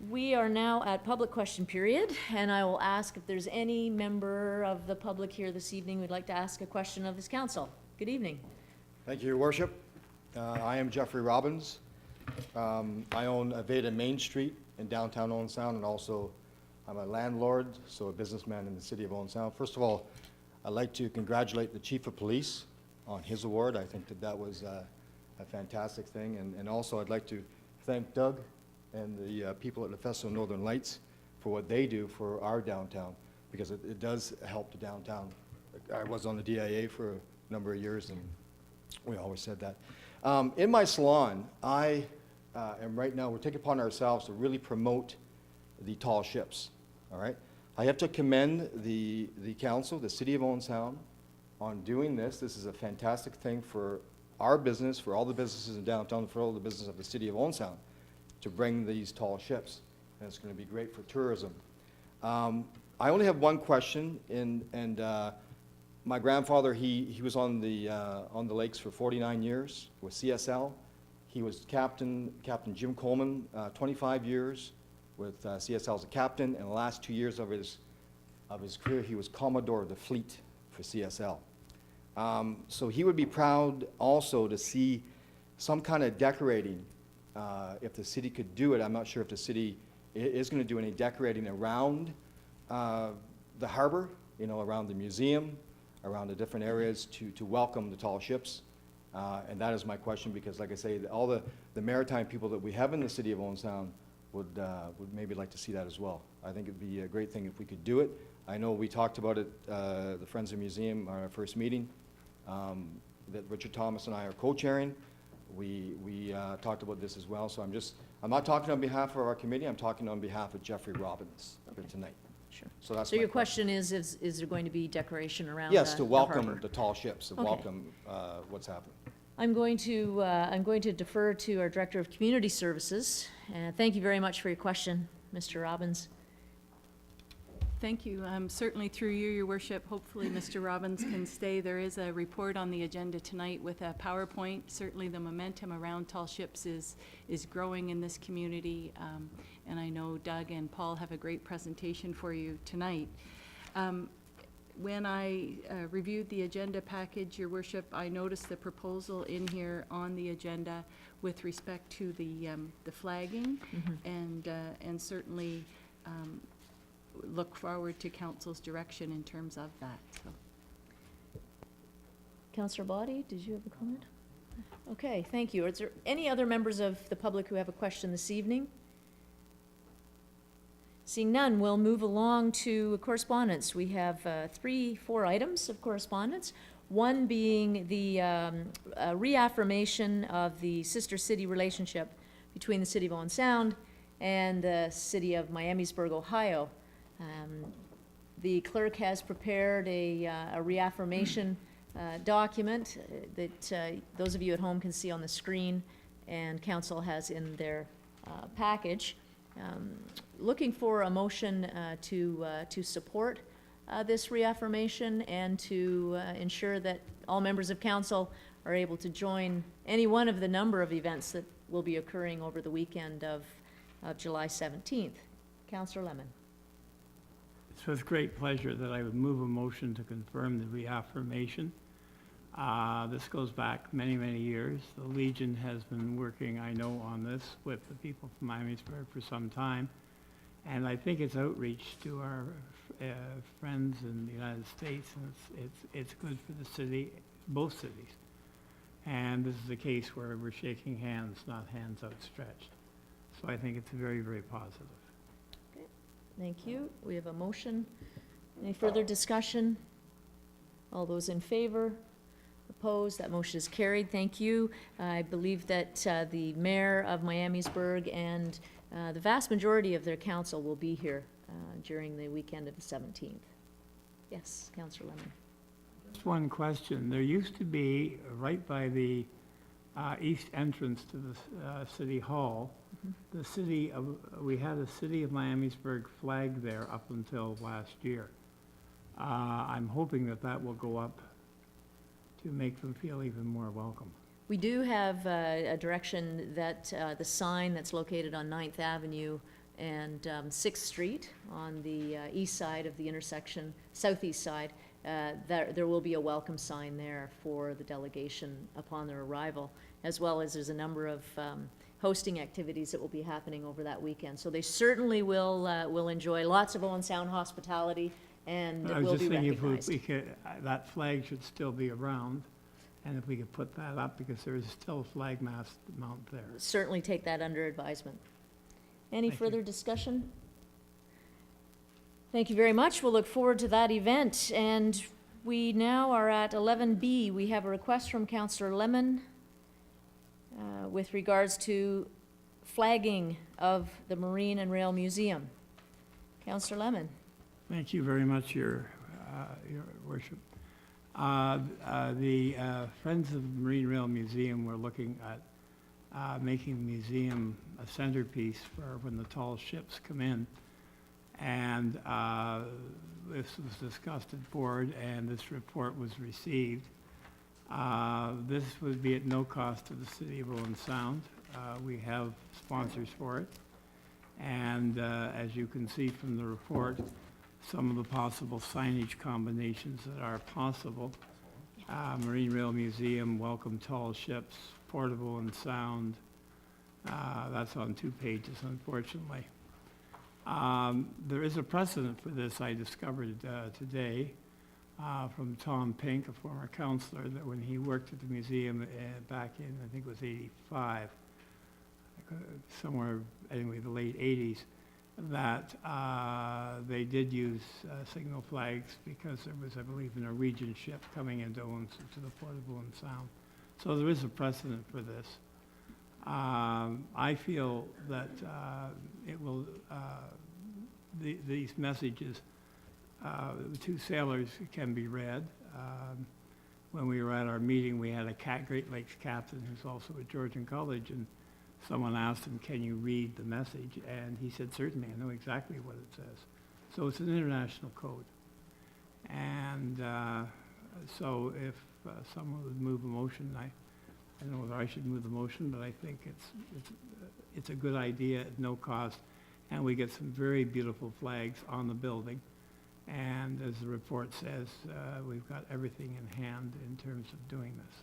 We are now at public question period, and I will ask if there's any member of the public here this evening who'd like to ask a question of this council. Good evening. Thank you, Your Worship. I am Jeffrey Robbins. I own Aveda Main Street in downtown Owen Sound, and also I'm a landlord, so a businessman in the City of Owen Sound. First of all, I'd like to congratulate the Chief of Police on his award. I think that was a fantastic thing, and also I'd like to thank Doug and the people at the Festival of Northern Lights for what they do for our downtown, because it does help the downtown. I was on the DIA for a number of years, and we always said that. In my salon, I am right now, we're taking upon ourselves to really promote the tall ships, all right? I have to commend the council, the City of Owen Sound, on doing this. This is a fantastic thing for our business, for all the businesses in downtown, for all the business of the City of Owen Sound, to bring these tall ships, and it's going to be great for tourism. I only have one question, and my grandfather, he was on the lakes for 49 years with CSL. He was Captain Jim Coleman, 25 years with CSL as a captain, and the last 2 years of his career, he was Commodore of the Fleet for CSL. So he would be proud also to see some kind of decorating. If the city could do it, I'm not sure if the city is going to do any decorating around the harbor, you know, around the museum, around the different areas to welcome the tall ships. And that is my question, because like I say, all the maritime people that we have in the City of Owen Sound would maybe like to see that as well. I think it'd be a great thing if we could do it. I know we talked about it, the Friends of the Museum, our first meeting, that Richard Thomas and I are co-chairing. We talked about this as well, so I'm not talking on behalf of our committee, I'm talking on behalf of Jeffrey Robbins here tonight. Sure. So that's So my your question is there going to be decoration around Yes, to the welcome harbor? the tall ships, to Okay. welcome what's happening. I'm going to defer to our Director of Community Services. Thank you very much for your question, Mr. Robbins. Thank you. Certainly through you, Your Worship, hopefully Mr. Robbins can stay. There is a report on the agenda tonight with a PowerPoint. Certainly the momentum around tall ships is growing in this community, and I know Doug and Paul have a great presentation for you tonight. When I reviewed the agenda package, Your Worship, I noticed the proposal in here on the agenda with respect to the flagging, and certainly look forward to council's direction in terms of that. So. Councillor Boddy, did you have a comment? Okay, thank you. Is there any other members of the public who have a question this evening? Seeing none, we'll move along to correspondence. We have 4 items of correspondence. One being the reaffirmation of the sister city relationship between the City of Owen Sound and the City of Miamisburg, Ohio. The clerk has prepared a reaffirmation document that those of you at home can see on the screen, and council has in their package. Looking for a motion to support this reaffirmation and to ensure that all members of council are able to join any one of the number of events that will be occurring over the weekend of July 17th. Councillor Lemon. It's with great pleasure that I would move a motion to confirm the reaffirmation. This goes back many, many years. The Legion has been working, I know, on this with the people from Miamisburg for some time. And I think it's outreach to our friends in the United States, and it's good for the city, both cities. And this is a case where we're shaking hands, not hands outstretched. So I think it's very, very positive. Okay. Thank you. We have a motion. Any further discussion? All those in favor? Opposed? That motion is carried. Thank you. I believe that the mayor of Miamisburg and the vast majority of their council will be here during the weekend of the 17th. Yes, Councillor Lemon. Just one question. There used to be, right by the east entrance to the city hall, we had a City of Miamisburg flag there up until last year. I'm hoping that that will go up to make them feel even more welcome. We do have a direction that the sign that's located on 9th Avenue and 6th Street on the east side of the intersection, southeast side, there will be a welcome sign there for the delegation upon their arrival, as well as there's a number of hosting activities that will be happening over that weekend. So they certainly will enjoy lots of Owen Sound hospitality and will be recognized. I was just thinking if we could, that flag should still be around. And if we could put that up, because there is still a flag mast mount there. Certainly take that under advisement. Any further discussion? Thank you very much. We'll look forward to that event. And we now are at 11B. We have a request from Councillor Lemon with regards to flagging of the Marine and Rail Museum. Councillor Lemon. Thank you very much, Your Worship. The Friends of the Marine Rail Museum were looking at making the museum a centerpiece for when the tall ships come in. And this was discussed at board, and this report was received. This would be at no cost to the City of Owen Sound. We have sponsors for it. And as you can see from the report, some of the possible signage combinations that are possible. Marine Rail Museum, welcome tall ships, portable and sound. That's on 2 pages, unfortunately. There is a precedent for this, I discovered today, from Tom Pink, a former counselor, that when he worked at the museum back in, I think it was 85, somewhere, anyway, the late 80s, that they did use signal flags because there was, I believe, a Norwegian ship coming into Owen to the portable and sound. So there is a precedent for this. I feel that it will, these messages, the 2 sailors can be read. When we were at our meeting, we had a Great Lakes captain who's also at Georgian College, and someone asked him, can you read the message? And he said, certainly, I know exactly what it says. So it's an international code. And so if someone would move a motion, I don't know whether I should move the motion, but I think it's a good idea at no cost. And we get some very beautiful flags on the building. And as the report says, we've got everything in hand in terms of doing this.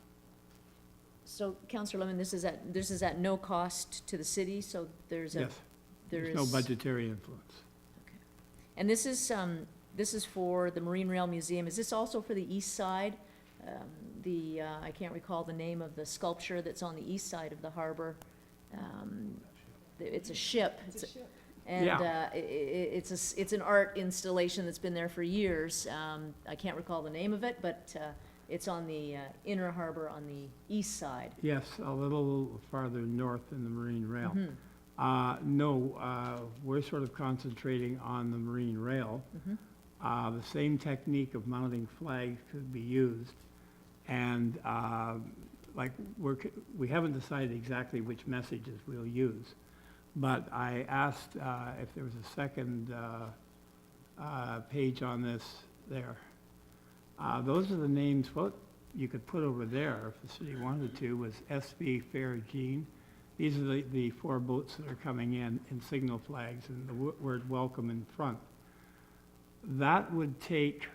So, Councillor Lemon, this is at no cost to the city, so there's Yes, there's no budgetary influence. Okay. And this is for the Marine Rail Museum. Is this also for the east side I can't recall the name of the sculpture that's on the east side of the harbor. It's a ship. And Yeah. it's an art installation that's been there for years. I can't recall the name of it, but it's on the inner harbor on the east side. Yes, a little farther north in the marine rail. Mhm. No, we're sort of concentrating on the marine rail. Mhm. The same technique of mounting flags could be used. And like, we haven't decided exactly which messages we'll use. But I asked if there was a second page on this there. Those are the names, what you could put over there if the city wanted to, was SV Fair Jean. These are the 4 boats that are coming in signal flags and the word welcome in front. That would take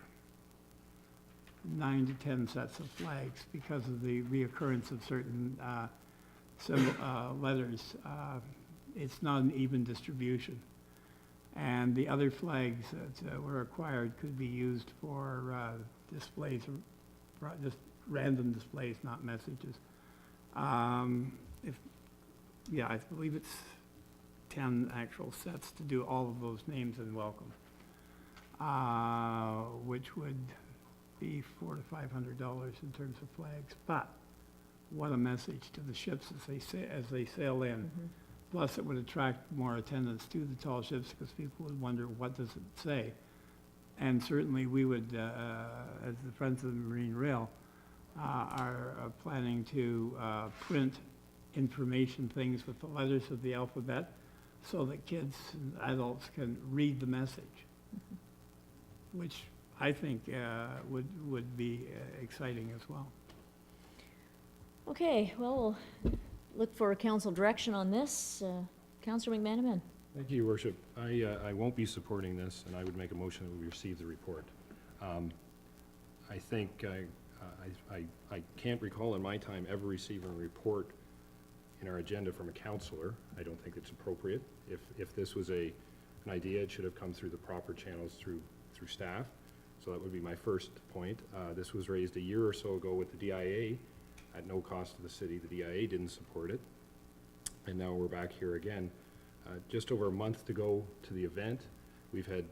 9 to 10 sets of flags because of the reoccurrence of certain letters. It's not an even distribution. And the other flags that were acquired could be used for displays, just random displays, not messages. Yeah, I believe it's 10 actual sets to do all of those names and welcome, which would be $400 to $500 in terms of flags. But what a message to the ships as they sail in. Mhm. Plus, it would attract more attendance to the tall ships because people would wonder, what does it say? And certainly we would, as the Friends of the Marine Rail, are planning to print information things with the letters of the alphabet so that kids and adults can read the message, which I think would be exciting as well. Okay, well, we'll look for a council direction on this. Councillor McManaman. Thank you, Your Worship. I won't be supporting this, and I would make a motion that we receive the report. I think I can't recall in my time ever receiving a report in our agenda from a councillor. I don't think it's appropriate. If this was an idea, it should have come through the proper channels through staff. So that would be my first point. This was raised a year or so ago with the DIA at no cost to the city. The DIA didn't support it. And now we're back here again. Just over a month to go to the event. We've had,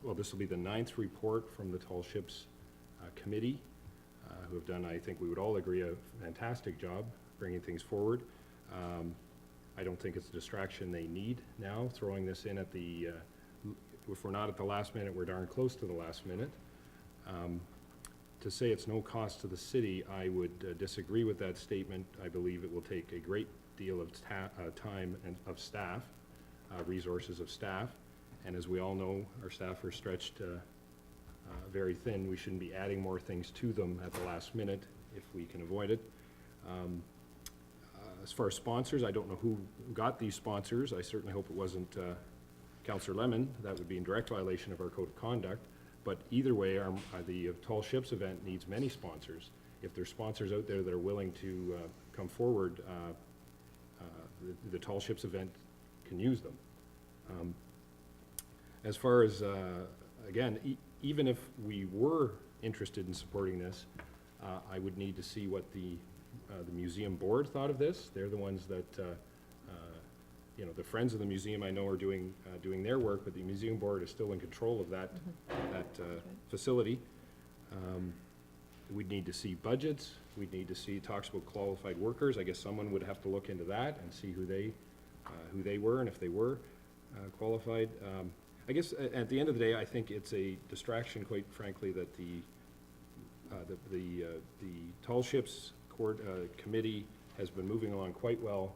well, this will be the 9th report from the Tall Ships Committee, who have done, I think we would all agree, a fantastic job bringing things forward. I don't think it's a distraction they need now, throwing this in at the, if we're not at the last minute, we're darn close to the last minute. To say it's no cost to the city, I would disagree with that statement. I believe it will take a great deal of time and of staff, resources of staff, and as we all know, our staff are stretched very thin. We shouldn't be adding more things to them at the last minute if we can avoid it. As far as sponsors, I don't know who got these sponsors. I certainly hope it wasn't Councillor Lemon. That would be in direct violation of our code of conduct. But either way, the Tall Ships event needs many sponsors. If there's sponsors out there that are willing to come forward, the Tall Ships event can use them. As far as, again, even if we were interested in supporting this, I would need to see what the museum board thought of this. They're the ones that, you know, the Friends of the Museum I know are doing their work, but the museum board is still in control of that, facility. We'd need to see budgets. We'd need to see, talks about qualified workers. I guess someone would have to look into that and see who they were and if they were qualified. I guess at the end of the day, I think it's a distraction, quite frankly, that the Tall Ships Committee has been moving along quite well.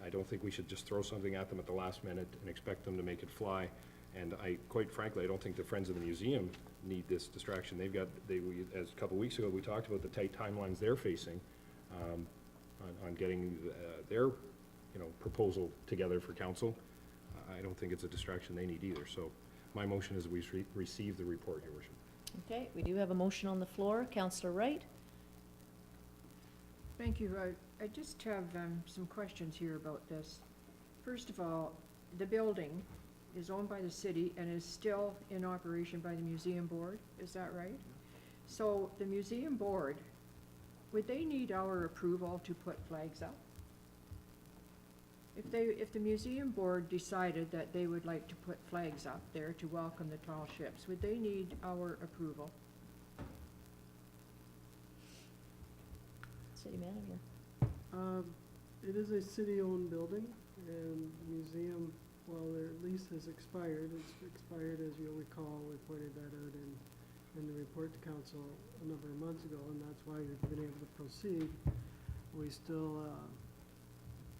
I don't think we should just throw something at them at the last minute and expect them to make it fly. And quite frankly, I don't think the Friends of the Museum need this distraction. As a couple weeks ago, we talked about the tight timelines they're facing on getting their, proposal together for council. I don't think it's a distraction they need either. So my motion is we receive the report, Your Worship. Okay, we do have a motion on the floor. Councillor Wright. Thank you. I just have some questions here about this. First of all, the building is owned by the city and is still in operation by the museum board, is that right? So the museum board, would they need our approval to put flags up? If the museum board decided that they would like to put flags up there to welcome the tall ships, would they need our approval? City manager. It is a city-owned building, and the museum, while their lease has expired, it's expired, as you'll recall, we pointed that out in the report to council a number of months ago, and that's why we've been able to proceed. We still,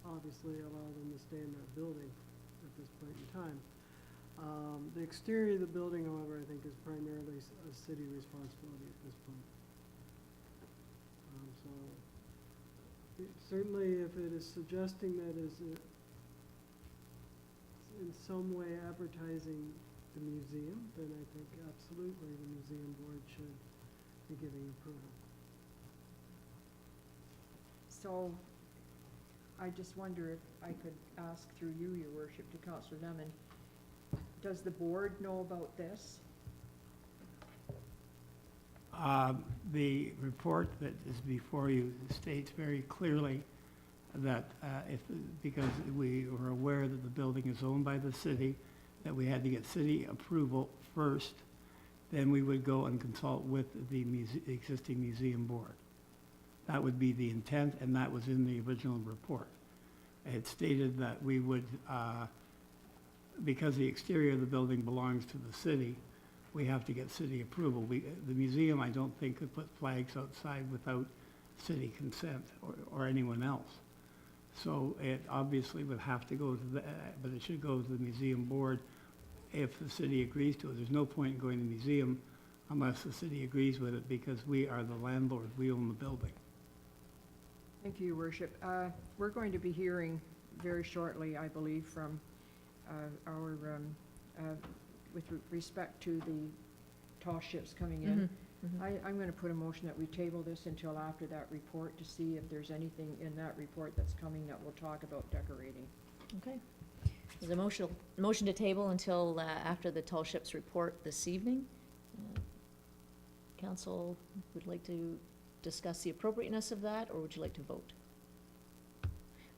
obviously allow them to stay in that building at this point in time. The exterior of the building, however, I think is primarily a city responsibility at this point. Certainly, if it is suggesting that is in some way advertising the museum, then I think absolutely the museum board should be giving approval. So I just wonder if I could ask through you, Your Worship, to Councillor Lemon, does the board know about this? The report that is before you states very clearly that because we were aware that the building is owned by the city, that we had to get city approval first, then we would go and consult with the existing museum board. That would be the intent, and that was in the original report. It stated that we would, because the exterior of the building belongs to the city, we have to get city approval. The museum, I don't think, could put flags outside without city consent or anyone else. So it obviously would have to go to but it should go to the museum board if the city agrees to it. There's no point in going to the museum unless the city agrees with it, because we are the landlord, we own the building. Thank you, Your Worship. We're going to be hearing very shortly, I believe, from our with respect to the tall ships coming in. I'm going to put a motion that we table this until after that report to see if there's anything in that report that's coming that will talk about decorating. Okay. There's a motion to table until after the tall ships report this evening. Council would like to discuss the appropriateness of that, or would you like to vote?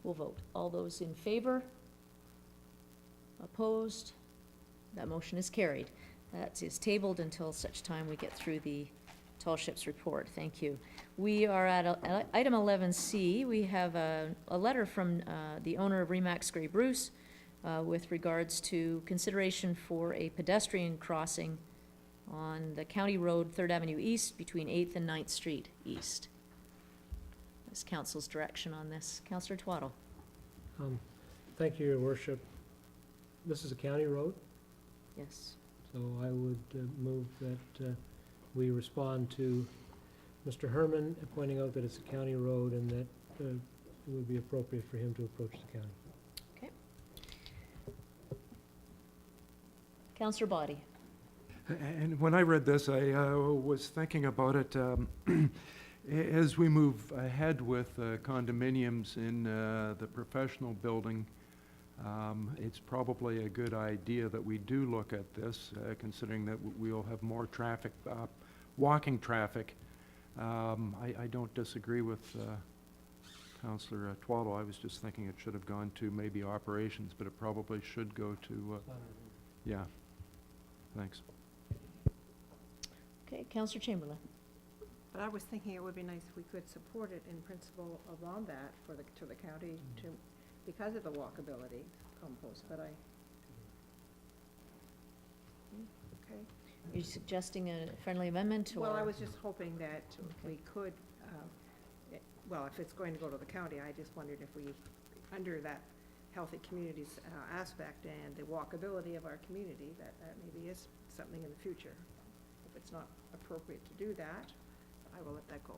We'll vote. All those in favor? Opposed? That motion is carried. That is tabled until such time we get through the tall ships report. Thank you. We are at item 11C. We have a letter from the owner of Remax Grey Bruce with regards to consideration for a pedestrian crossing on the County Road 3rd Avenue East between 8th and 9th Street East. That's council's direction on this. Councillor Twaddle. Thank you, Your Worship. This is a county road, Yes. so I would move that we respond to Mr. Herman pointing out that it's a county road and that it would be appropriate for him to approach the county. Okay. Councillor Body. And when I read this, I was thinking about it as we move ahead with condominiums in the professional building. It's probably a good idea that we do look at this, considering that we'll have more traffic, walking traffic. I don't disagree with Councillor Twaddle. I was just thinking it should have gone to maybe operations, but it probably should go to, yeah. Thanks. Okay, Councillor Chamberlain. But I was thinking it would be nice if we could support it in principle along that to the county because of the walkability compost, but okay. Are you suggesting a friendly amendment, or? Well, I was just hoping that we could, well, if it's going to go to the county, I just wondered if we, under that healthy communities aspect and the walkability of our community, that maybe is something in the future. If it's not appropriate to do that, I will let that go.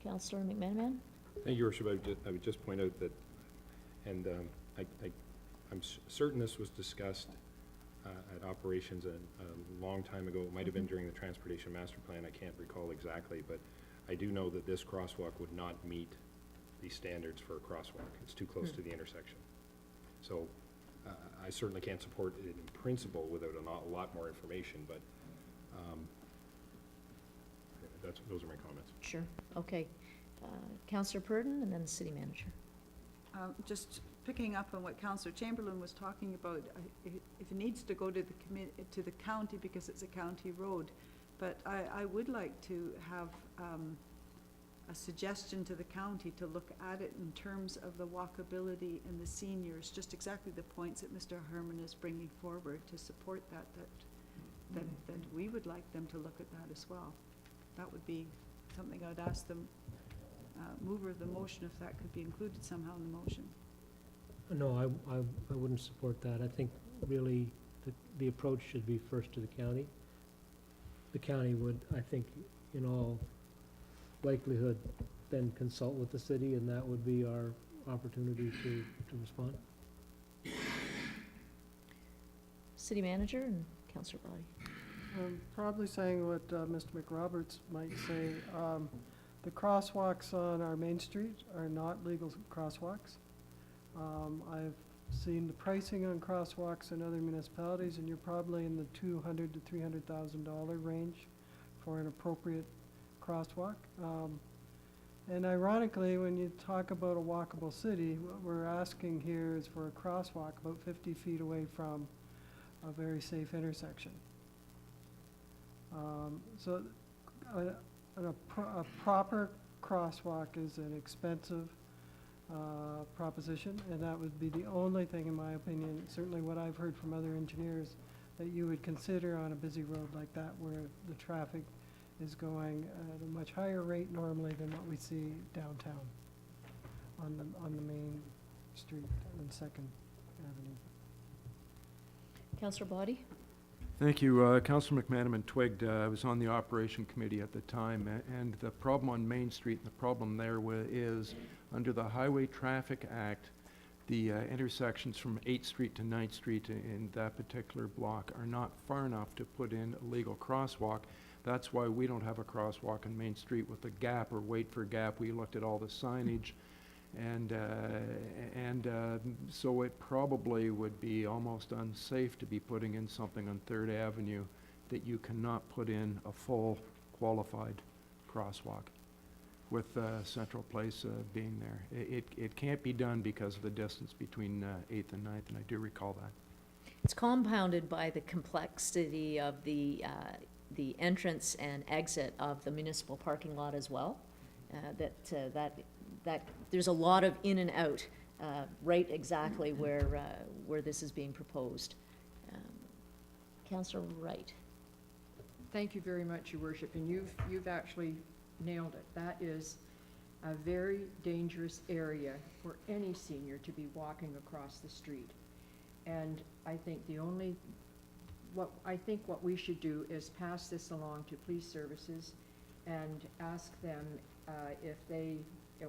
Councillor McManaman? Thank you, Your Worship. I would just point out that, and I'm certain this was discussed at operations a long time ago. It might have been during the Transportation Master Plan. I can't recall exactly, but I do know that this crosswalk would not meet the standards for a crosswalk. It's too close to the intersection. So I certainly can't support it in principle without a lot more information, but Those are my comments. Sure, okay. Councillor Purdon and then the city manager. Just picking up on what Councillor Chamberlain was talking about, if it needs to go to to the county because it's a county road, but I would like to have a suggestion to the county to look at it in terms of the walkability and the seniors, just exactly the points that Mr. Herman is bringing forward to support that we would like them to look at that as well. That would be something I'd ask them, mover of the motion, if that could be included somehow in the motion. No, I wouldn't support that. I think really the approach should be first to the county. The county would, I think, in all likelihood, then consult with the city, and that would be our opportunity to respond. City manager and Councillor Body. I'm probably saying what Mr. McRoberts might say. The crosswalks on our main street are not legal crosswalks. I've seen the pricing on crosswalks in other municipalities, and you're probably in the $200,000 to $300,000 range for an appropriate crosswalk. And ironically, when you talk about a walkable city, what we're asking here is for a crosswalk about 50 feet away from a very safe intersection. So a proper crosswalk is an expensive proposition, and that would be the only thing, in my opinion, certainly what I've heard from other engineers, that you would consider on a busy road like that where the traffic is going at a much higher rate normally than what we see downtown on the main street on 2nd Avenue. Councillor Body? Thank you. Councillor McManaman twigged, I was on the operation committee at the time, and the problem on Main Street, the problem there is, under the Highway Traffic Act, the intersections from 8th Street to 9th Street in that particular block are not far enough to put in a legal crosswalk. That's why we don't have a crosswalk on Main Street with a gap or wait for a gap. We looked at all the signage, and so it probably would be almost unsafe to be putting in something on 3rd Avenue that you cannot put in a full qualified crosswalk with Central Place being there. It can't be done because of the distance between 8th and 9th, and I do recall that. It's compounded by the complexity of the entrance and exit of the municipal parking lot as well. That there's a lot of in and out, right exactly where this is being proposed. Councillor Wright. Thank you very much, Your Worship, and you've actually nailed it. That is a very dangerous area for any senior to be walking across the street. And I think what we should do is pass this along to police services and ask them if they,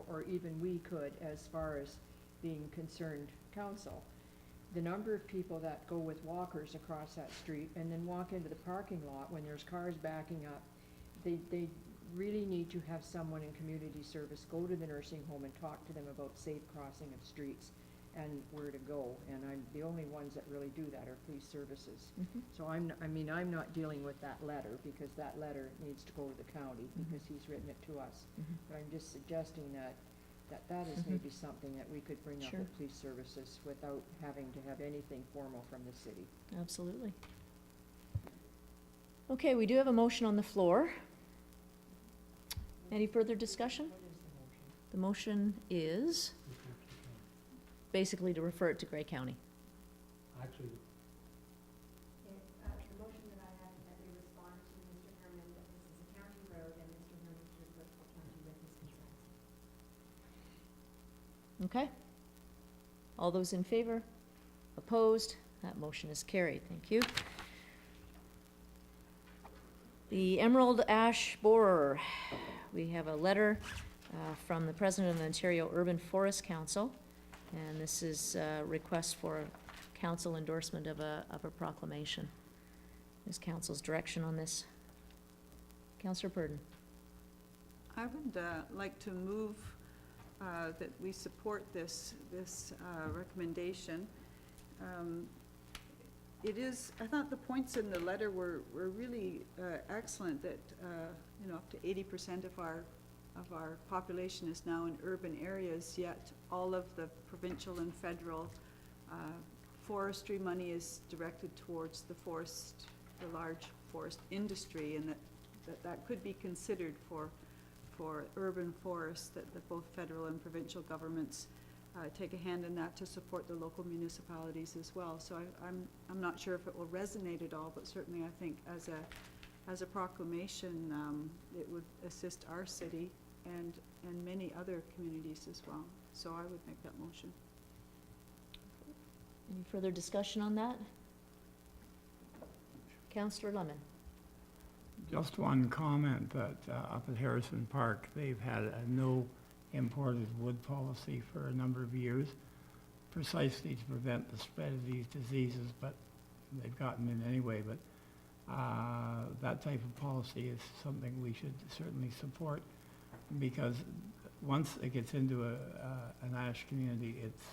or even we could, as far as being concerned council, the number of people that go with walkers across that street and then walk into the parking lot when there's cars backing up, they really need to have someone in community service go to the nursing home and talk to them about safe crossing of streets and where to go. And the only ones that really do that are police services. Mm-hmm. So I'm not dealing with that letter, because that letter needs to go to the county, because he's written it to us. Mm-hmm. But I'm just suggesting that is maybe something that we could bring up Sure. with police services without having to have anything formal from the city. Absolutely. Okay, we do have a motion on the floor. Any further discussion? What is the motion? The motion is basically to refer it to Grey County. Actually, The motion that I have is that we respond to Mr. Herman that this is a county road and Mr. Herman should report to the county with his concerns. Okay? All those in favor? Opposed? That motion is carried. Thank you. The Emerald Ash Borer. We have a letter from the President of the Ontario Urban Forest Council, and this is a request for council endorsement of a proclamation. Is council's direction on this? Councillor Purdon. I would like to move that we support this recommendation. it is, I thought the points in the letter were really excellent, that, you know, up to 80% of our population is now in urban areas, yet all of the provincial and federal forestry money is directed towards the large forest industry, and that could be considered for urban forests, that both federal and provincial governments take a hand in that to support the local municipalities as well. So I'm not sure if it will resonate at all, but certainly I think as a proclamation, it would assist our city and many other communities as well. So I would make that motion. Any further discussion on that? Councillor Lemon. Just one comment that up at Harrison Park, they've had a no imported wood policy for a number of years, precisely to prevent the spread of these diseases, but they've gotten in anyway. But that type of policy is something we should certainly support, because once it gets into an ash community, it's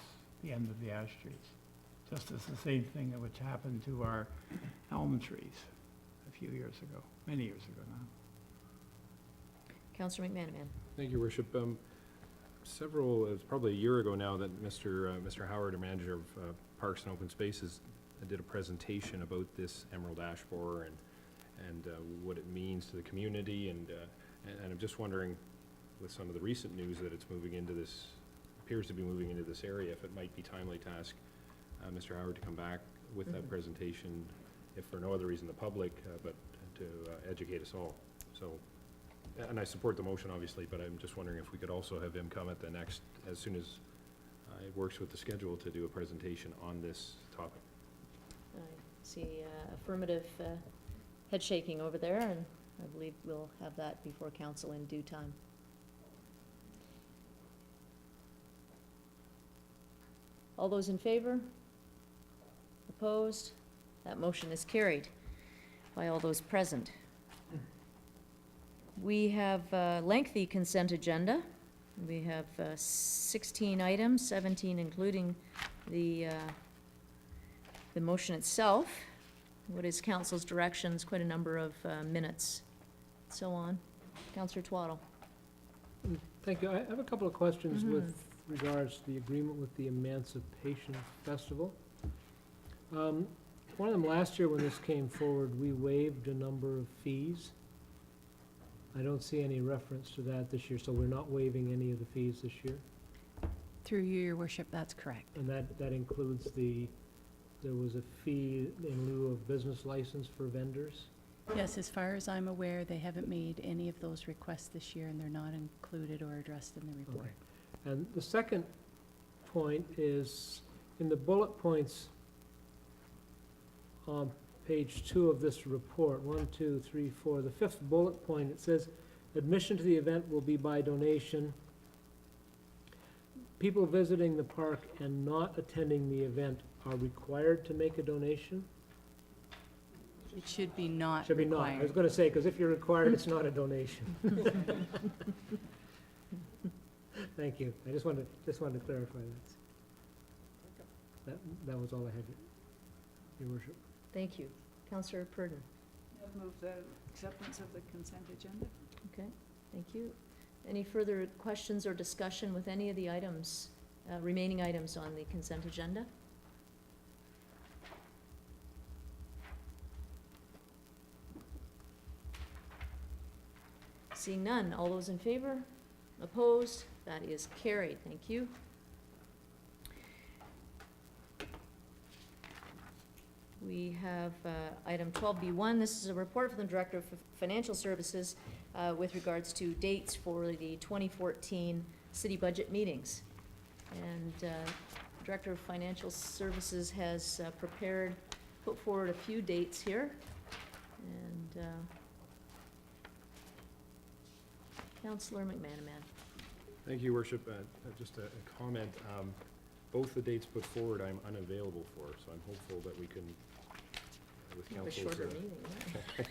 the end of the ash trees. Just as the same thing which happened to our elm trees a few years ago, many years ago now. Councillor McManaman. Thank you, Worship. It's probably a year ago now that Mr. Howard, our manager of Parks and Open Spaces, did a presentation about this emerald ash borer and what it means to the community, and I'm just wondering, with some of the recent news that it's moving into this, appears to be moving into this area, if it might be timely to ask Mr. Howard to come back with that presentation, if for no other reason the public, but to educate us all. So, and I support the motion, obviously, but I'm just wondering if we could also have him come at the next, as soon as it works with the schedule, to do a presentation on this topic. I see affirmative head shaking over there, and I believe we'll have that before council in due time. All those in favor? Opposed? That motion is carried by all those present. We have a lengthy consent agenda. We have 16 items, 17 including the motion itself. What is council's directions? Quite a number of minutes, so on. Councillor Twaddle. Thank you. I have a couple of questions with regards to the agreement with the Emancipation Festival. One of them last year when this came forward, we waived a number of fees. I don't see any reference to that this year, so we're not waiving any of the fees this year. Through you, your worship, that's correct. And that includes there was a fee in lieu of business license for vendors? Yes, as far as I'm aware, they haven't made any of those requests this year, and they're not included or addressed in the report. Okay. And the second point is, in the bullet points on page 2 of this report, 1, 2, 3, 4, the 5th bullet point, it says, admission to the event will be by donation. People visiting the park and not attending the event are required to make a donation? It should be not Should be not. required. I was going to say, because if you're required, it's not a donation. Thank you. I just wanted to clarify that. That was all I had, Your Worship. Thank you. Councillor Purdon. I'll move the acceptance of the consent agenda. Okay, thank you. Any further questions or discussion with any of the items, remaining items on the consent agenda? Seeing none, all those in favor? Opposed? That is carried. Thank you. We have item 12B1. This is a report from the Director of Financial Services with regards to dates for the 2014 city budget meetings. And Director of Financial Services has put forward a few dates here. And Councillor McManaman. Thank you, Worship. Just a comment. Both the dates put forward I'm unavailable for, so I'm hopeful that we can, with A council's... shorter meeting, yeah.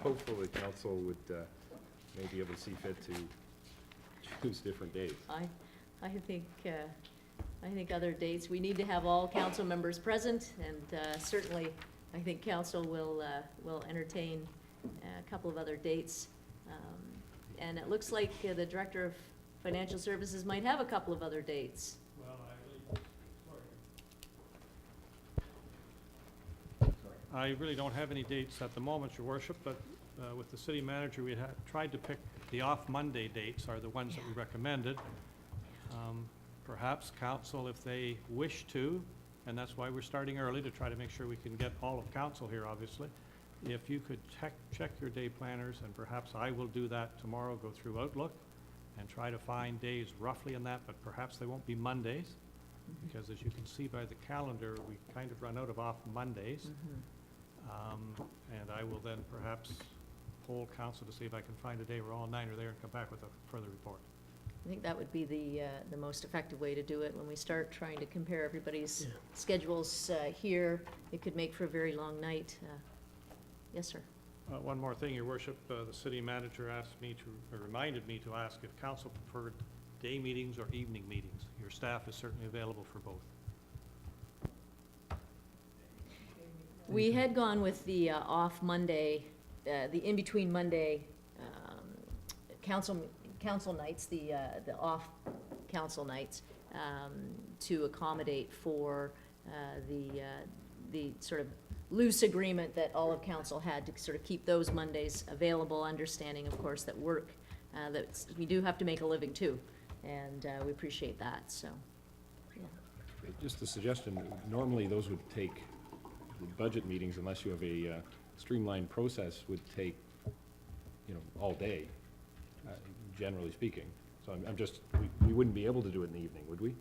Hopefully council would may be able to see fit to choose different dates. I think I think other dates, we need to have all council members present, and certainly, I think council will entertain a couple of other dates. And it looks like the Director of Financial Services might have a couple of other dates. I really don't have any dates at the moment, Your Worship, but with the city manager, we had tried to pick the off Monday dates are the ones that we recommended. Perhaps council, if they wish to, and that's why we're starting early, to try to make sure we can get all of council here, obviously. If you could check your day planners, and perhaps I will do that tomorrow, go through Outlook, and try to find days roughly in that, but perhaps they won't be Mondays, because as you can see by the calendar, we kind of run out of off Mondays. And I will then perhaps poll council to see if I can find a day where all 9 are there and come back with a further report. I think that would be the most effective way to do it. When we start trying to compare everybody's schedules here, it could make for a very long night. Yes, sir. One more thing, Your Worship, the city manager asked me to, or reminded me to ask if council preferred day meetings or evening meetings. Your staff is certainly available for both. We had gone with the off Monday, the in-between Monday council nights, the off council nights, to accommodate for the sort of loose agreement that all of council had to sort of keep those Mondays available, understanding, of course, that work, that we do have to make a living too, and we appreciate that, so, yeah. Just a suggestion, normally those would take, the budget meetings, unless you have a streamlined process, would take, all day, generally speaking. So I'm just, we wouldn't be able to do it in the evening, would we?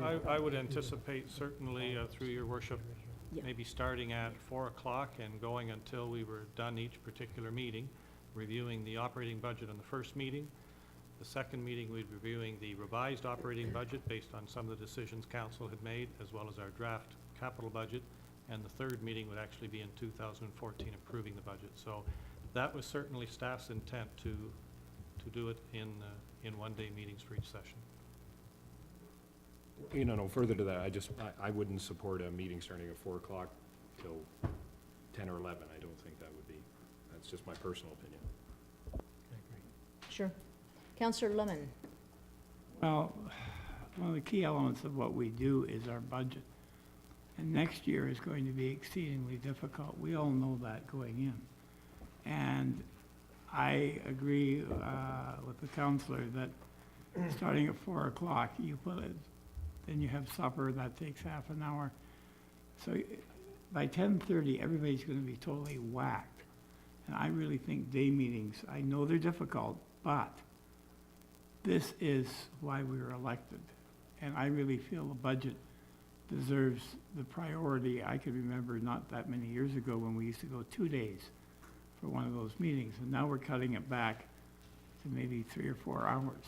I would anticipate certainly through Your Worship, Yeah. maybe starting at 4 o'clock and going until we were done each particular meeting, reviewing the operating budget in the first meeting. The second meeting, we'd be reviewing the revised operating budget based on some of the decisions council had made, as well as our draft capital budget. And the third meeting would actually be in 2014, approving the budget. So that was certainly staff's intent to do it in one-day meetings for each session. No further to that, I wouldn't support a meeting starting at 4 o'clock till 10 or 11. I don't think that would be, that's just my personal opinion. Sure. Councillor Lemon. Well, one of the key elements of what we do is our budget. And next year is going to be exceedingly difficult. We all know that going in. And I agree with the councillor that starting at 4 o'clock, you put it, then you have supper, that takes half an hour. So by 10:30, everybody's going to be totally whacked. And I really think day meetings, I know they're difficult, but this is why we were elected. And I really feel the budget deserves the priority. I could remember not that many years ago when we used to go 2 days for one of those meetings, and now we're cutting it back to maybe 3 or 4 hours.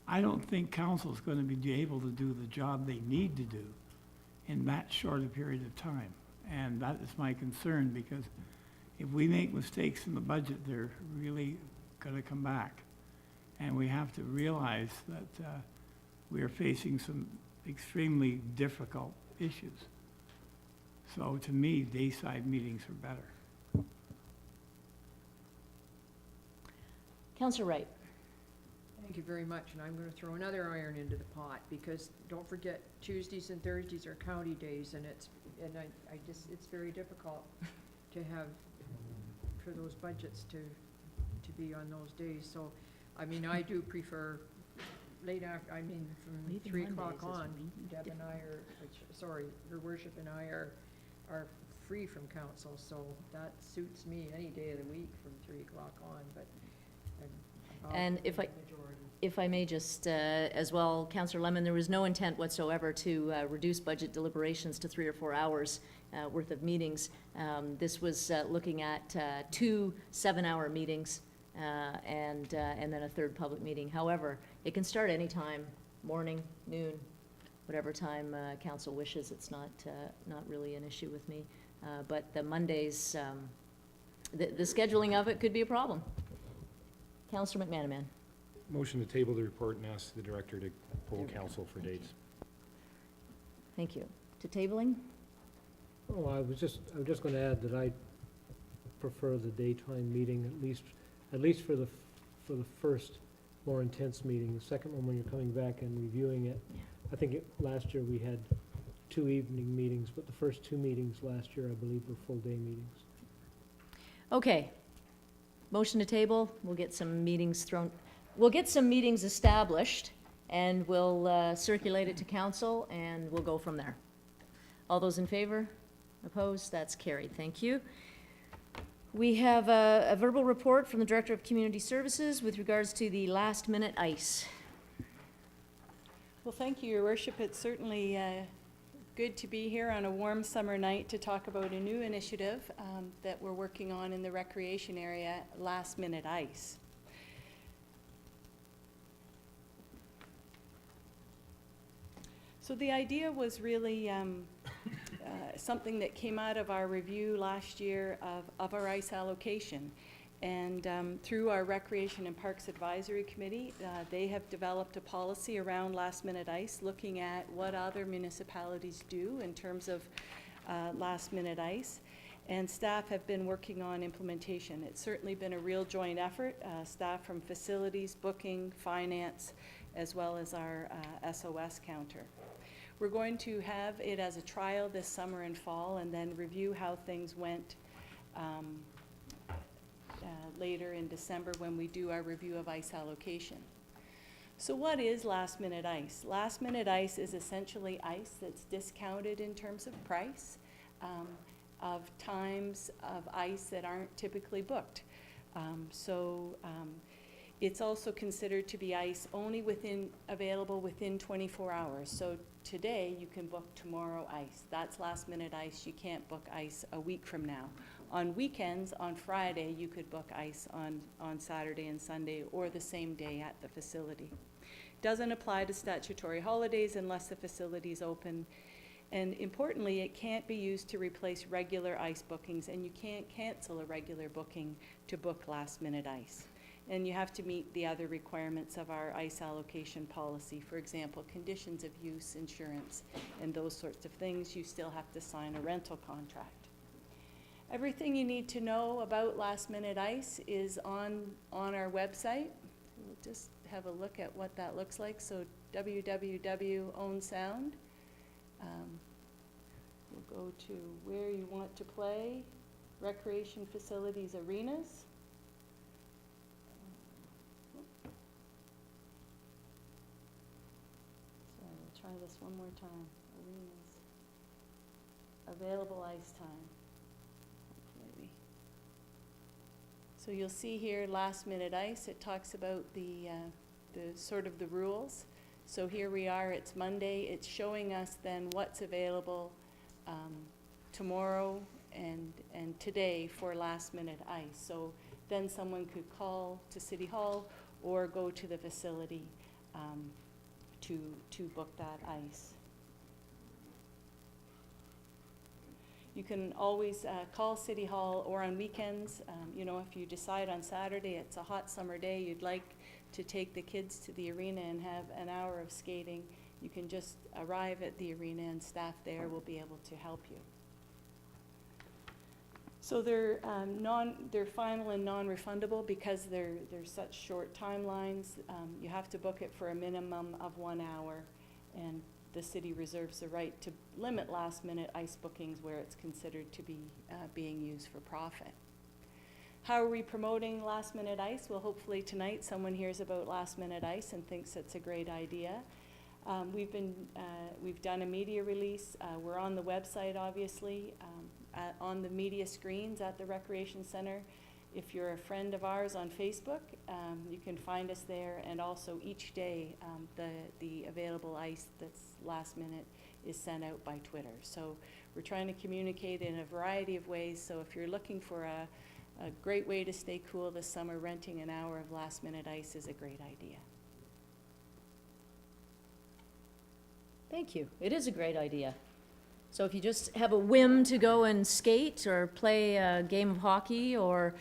I don't think council's going to be able to do the job they need to do in that short a period of time. And that is my concern, because if we make mistakes in the budget, they're really going to come back. And we have to realize that we are facing some extremely difficult issues. So to me, dayside meetings are better. Councillor Wright. Thank you very much, and I'm gonna throw another iron into the pot, because don't forget, Tuesdays and Thursdays are county days, and it's very difficult to have, for those budgets to be on those days. So, I mean, I do prefer late after, from Maybe 3 o'clock Mondays is on. really Deb and I are, sorry, Your Worship and I are free from council, so that suits me any day of the week from 3 o'clock on, but And if I may just, as well, Councillor Lemon, there was no intent whatsoever to reduce budget deliberations to 3 or 4 hours worth of meetings. This was looking at 2 7-hour meetings and then a third public meeting. However, it can start anytime, morning, noon, whatever time council wishes. It's not really an issue with me. But the Mondays, the scheduling of it could be a problem. Councillor McManaman. Motion to table the report and ask the director to poll council for dates. Thank you. To tabling? Oh, I was just gonna add that I prefer the daytime meeting, at least for the first more intense meeting. The second one, when you're coming back and reviewing it, I think last year we had 2 evening meetings, but the first 2 meetings last year, I believe, were full-day meetings. Okay. Motion to table. We'll get some meetings established, and we'll circulate it to council, and we'll go from there. All those in favor? Opposed? That's carried. Thank you. We have a verbal report from the Director of Community Services with regards to the last-minute ice. Well, thank you, Your Worship. It's certainly good to be here on a warm summer night to talk about a new initiative that we're working on in the recreation area, Last Minute Ice. So the idea was really something that came out of our review last year of our ice allocation. And through our Recreation and Parks Advisory Committee, they have developed a policy around last-minute ice, looking at what other municipalities do in terms of last-minute ice. And staff have been working on implementation. It's certainly been a real joint effort, staff from facilities, booking, finance, as well as our SOS counter. We're going to have it as a trial this summer and fall, and then review how things went later in December when we do our review of ice allocation. So what is last-minute ice? Last-minute ice is essentially ice that's discounted in terms of price, of times of ice that aren't typically booked. It's also considered to be ice only available within 24 hours. So today you can book tomorrow ice. That's last-minute ice. You can't book ice a week from now. On weekends, on Friday, you could book ice on Saturday and Sunday or the same day at the facility. Doesn't apply to statutory holidays unless the facility is open. And importantly, it can't be used to replace regular ice bookings, and you can't cancel a regular booking to book last-minute ice. And you have to meet the other requirements of our ice allocation policy. For example, conditions of use, insurance, and those sorts of things. You still have to sign a rental contract. Everything you need to know about last-minute ice is on our website. We'll just have a look at what that looks like. So Owen Sound. We'll go to where you want to play, recreation facilities, arenas. So we'll try this one more time. Arenas. Available ice time. Maybe. So you'll see here last-minute ice. It talks about the sort of the rules. So here we are, it's Monday. It's showing us then what's available tomorrow and today for last-minute ice. So then someone could call to City Hall or go to the facility to book that ice. You can always call City Hall or on weekends. If you decide on Saturday it's a hot summer day, you'd like to take the kids to the arena and have an hour of skating, you can just arrive at the arena and staff there will be able to help you. So they're final and non-refundable because they're such short timelines. You have to book it for a minimum of 1 hour, and the city reserves the right to limit last-minute ice bookings where it's considered to be being used for profit. How are we promoting last-minute ice? Well, hopefully tonight someone hears about last-minute ice and thinks it's a great idea. We've done a media release. We're on the website, obviously, on the media screens at the Recreation Center. If you're a friend of ours on Facebook, you can find us there, and also each day the available ice that's last minute is sent out by Twitter. So we're trying to communicate in a variety of ways. So if you're looking for a great way to stay cool this summer, renting an hour of last-minute ice is a great idea. Thank you. It is a great idea. So if you just have a whim to go and skate or play a game of hockey or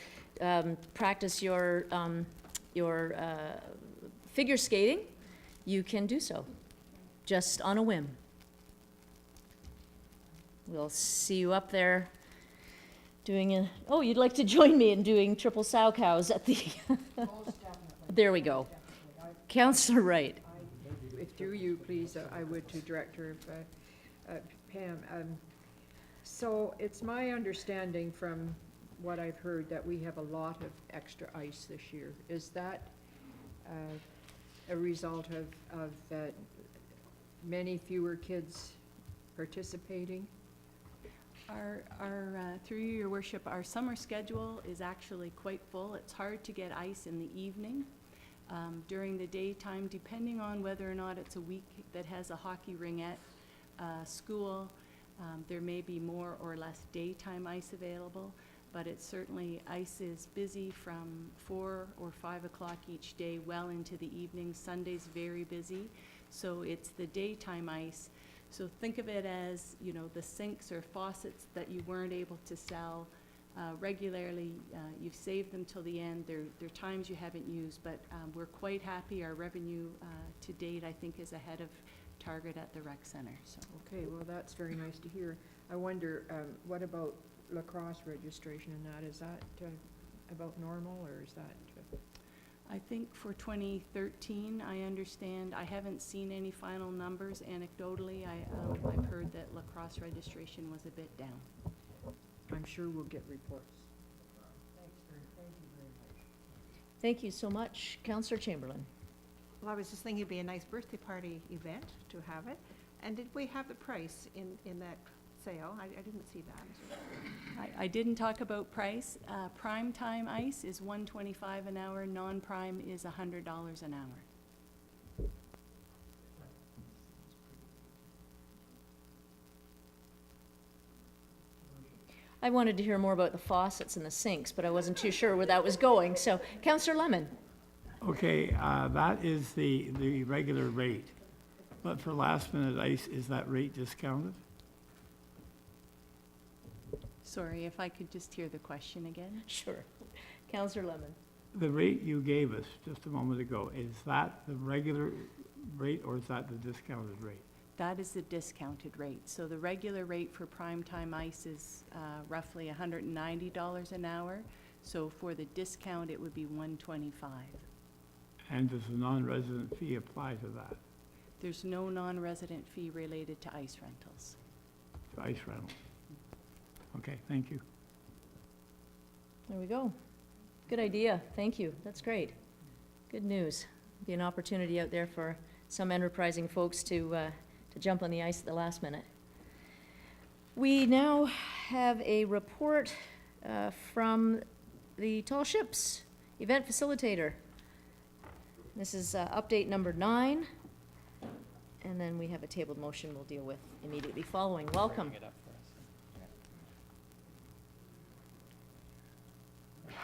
practice your figure skating, you can do so, just on a whim. We'll see you up there doing a, oh, you'd like to join me in doing triple sow cows at the, there we go. Councillor Wright. If through you, please, I would to Director Pam. So it's my understanding from what I've heard that we have a lot of extra ice this year. Is that a result of many fewer kids participating? Through you, Your Worship, our summer schedule is actually quite full. It's hard to get ice in the evening. During the daytime, depending on whether or not it's a week that has a hockey ringette school, there may be more or less daytime ice available, but it's certainly, ice is busy from 4 or 5 o'clock each day well into the evening. Sunday's very busy, so it's the daytime ice. So think of it as, you know, the sinks or faucets that you weren't able to sell regularly. You've saved them till the end. They're times you haven't used, but we're quite happy. Our revenue to date, I think, is ahead of target at the rec center. So. Okay, well, that's very nice to hear. I wonder, what about lacrosse registration and that? Is that about normal, or is that? I think for 2013, I understand, I haven't seen any final numbers. Anecdotally, I've heard that lacrosse registration was a bit down. I'm sure we'll get reports. Thank you very much. Thank you so much. Councillor Chamberlain. Well, I was just thinking it'd be a nice birthday party event to have it. And did we have the price in that sale? I didn't see that. I didn't talk about price. Prime time ice is $125 an hour. Non-prime is $100 an hour. I wanted to hear more about the faucets and the sinks, but I wasn't too sure where that was going. So, Councillor Lemon. Okay, that is the regular rate. But for last minute ice, is that rate discounted? Sorry, if I could just hear the question again. Sure. Councillor Lemon. The rate you gave us just a moment ago, is that the regular rate or is that the discounted rate? That is the discounted rate. So the regular rate for prime time ice is roughly $190 an hour. So for the discount, it would be $125. And does the non-resident fee apply to that, There's no non-resident fee related to ice rentals. to ice rental? Okay, thank you. There we go. Good idea. Thank you. That's great. Good news. Be an opportunity out there for some enterprising folks to jump on the ice at the last minute. We now have a report from the Tall Ships event facilitator. This is update number 9. And then we have a tabled motion we'll deal with immediately following. Welcome. Bring it up for us.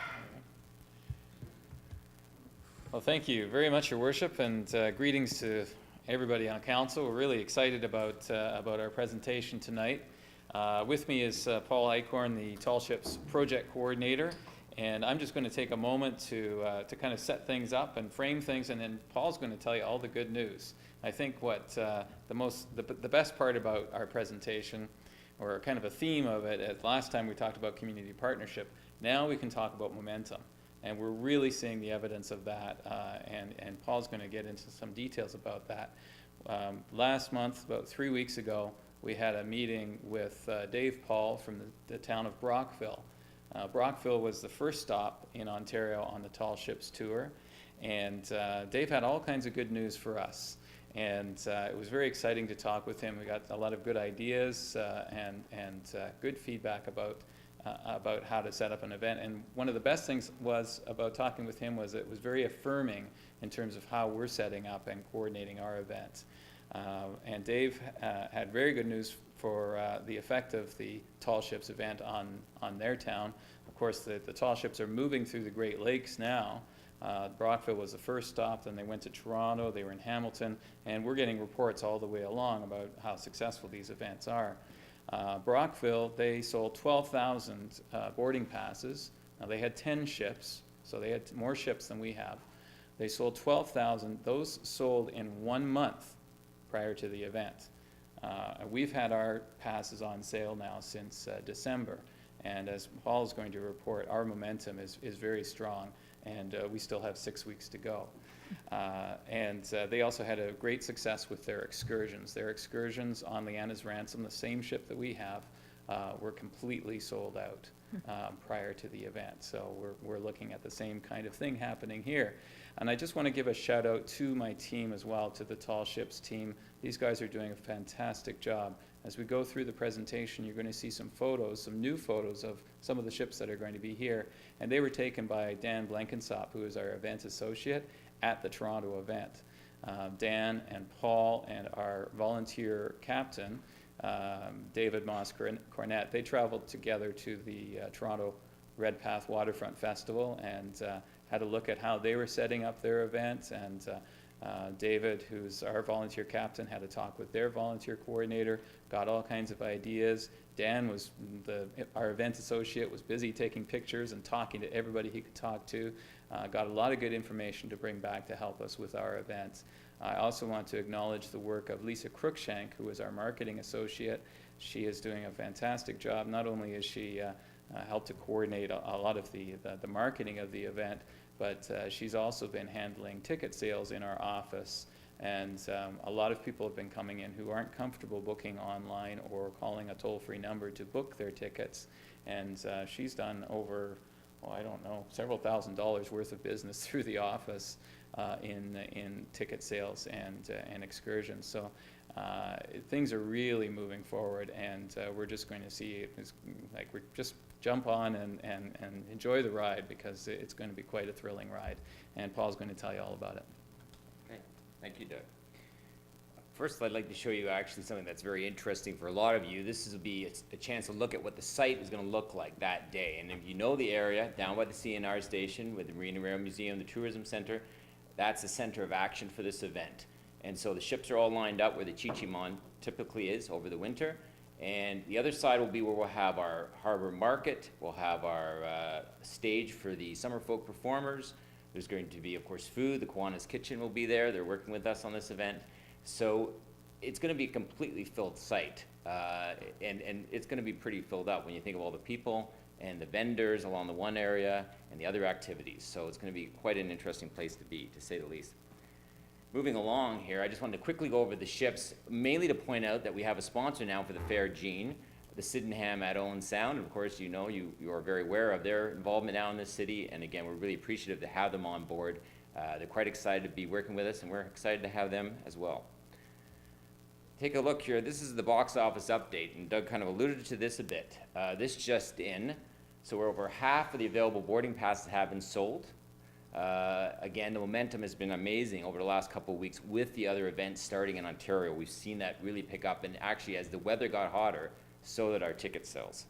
Well, thank you very much, Your Worship, and greetings to everybody on council. We're really excited about our presentation tonight. With me is Paul Eichhorn, the Tall Ships Project Coordinator, and I'm just going to take a moment to kind of set things up and frame things, and then Paul's going to tell you all the good news. I think what the best part about our presentation, or kind of a theme of it, last time we talked about community partnership, now we can talk about momentum. And we're really seeing the evidence of that, and Paul's going to get into some details about that. Last month, about 3 weeks ago, we had a meeting with Dave Paul from the town of Brockville. Brockville was the first stop in Ontario on the Tall Ships Tour, and Dave had all kinds of good news for us. And it was very exciting to talk with him. We got a lot of good ideas and good feedback about how to set up an event. And one of the best things about talking with him was it was very affirming in terms of how we're setting up and coordinating our events. And Dave had very good news for the effect of the Tall Ships event on their town. Of course, the Tall Ships are moving through the Great Lakes now. Brockville was the first stop, then they went to Toronto, they were in Hamilton, and we're getting reports all the way along about how successful these events are. Brockville, they sold 12,000 boarding passes. Now they had 10 ships, so they had more ships than we have. They sold 12,000. Those sold in 1 month prior to the event. We've had our passes on sale now since December, and as Paul is going to report, our momentum is very strong, and we still have 6 weeks to go. They also had a great success with their excursions. Their excursions on Leanna's Ransom, the same ship that we have, were completely sold out prior to the event. So we're looking at the same kind of thing happening here. And I just want to give a shout out to my team as well, to the Tall Ships team. These guys are doing a fantastic job. As we go through the presentation, you're going to see some photos, some new photos of some of the ships that are going to be here. And they were taken by Dan Blankensop, who is our event associate at the Toronto event. Dan and Paul and our volunteer captain, David Moss Cornett, they traveled together to the Toronto Redpath Waterfront Festival and had a look at how they were setting up their event. And David, who's our volunteer captain, had a talk with their volunteer coordinator, got all kinds of ideas. Dan was our event associate, was busy taking pictures and talking to everybody he could talk to. Got a lot of good information to bring back to help us with our events. I also want to acknowledge the work of Lisa Cruikshank, who is our marketing associate. She is doing a fantastic job. Not only is she helped to coordinate a lot of the marketing of the event, but she's also been handling ticket sales in our office. And a lot of people have been coming in who aren't comfortable booking online or calling a toll-free number to book their tickets. And she's done over, I don't know, several $1,000s worth of business through the office in ticket sales and excursions. So things are really moving forward, and we're just going to see, we're just jump on and enjoy the ride, because it's going to be quite a thrilling ride. And Paul's going to tell you all about it. Okay, thank you, Doug. First, I'd like to show you actually something that's very interesting for a lot of you. This will be a chance to look at what the site is going to look like that day. And if you know the area, down by the CNR station with the Marine and Rail Museum, the Tourism Center, that's the center of action for this event. And so the ships are all lined up where the Chichimon typically is over the winter. And the other side will be where we'll have our harbor market, we'll have our stage for the summer folk performers. There's going to be, of course, food. The Kiwanis Kitchen will be there. They're working with us on this event. So it's going to be a completely filled site. And it's going to be pretty filled up when you think of all the people and the vendors along the one area and the other activities. So it's going to be quite an interesting place to be, to say the least. Moving along here, I just wanted to quickly go over the ships, mainly to point out that we have a sponsor now for the Fair, Gene, the Sydenham at Owen Sound. And of course, you know, you are very aware of their involvement now in this city. And again, we're really appreciative to have them on board. They're quite excited to be working with us, and we're excited to have them as well. Take a look here. This is the box office update, and Doug kind of alluded to this a bit. This just in, so we're over half of the available boarding passes have been sold. Again, the momentum has been amazing over the last couple of weeks with the other events starting in Ontario. We've seen that really pick up, and actually as the weather got hotter, so did our ticket sales.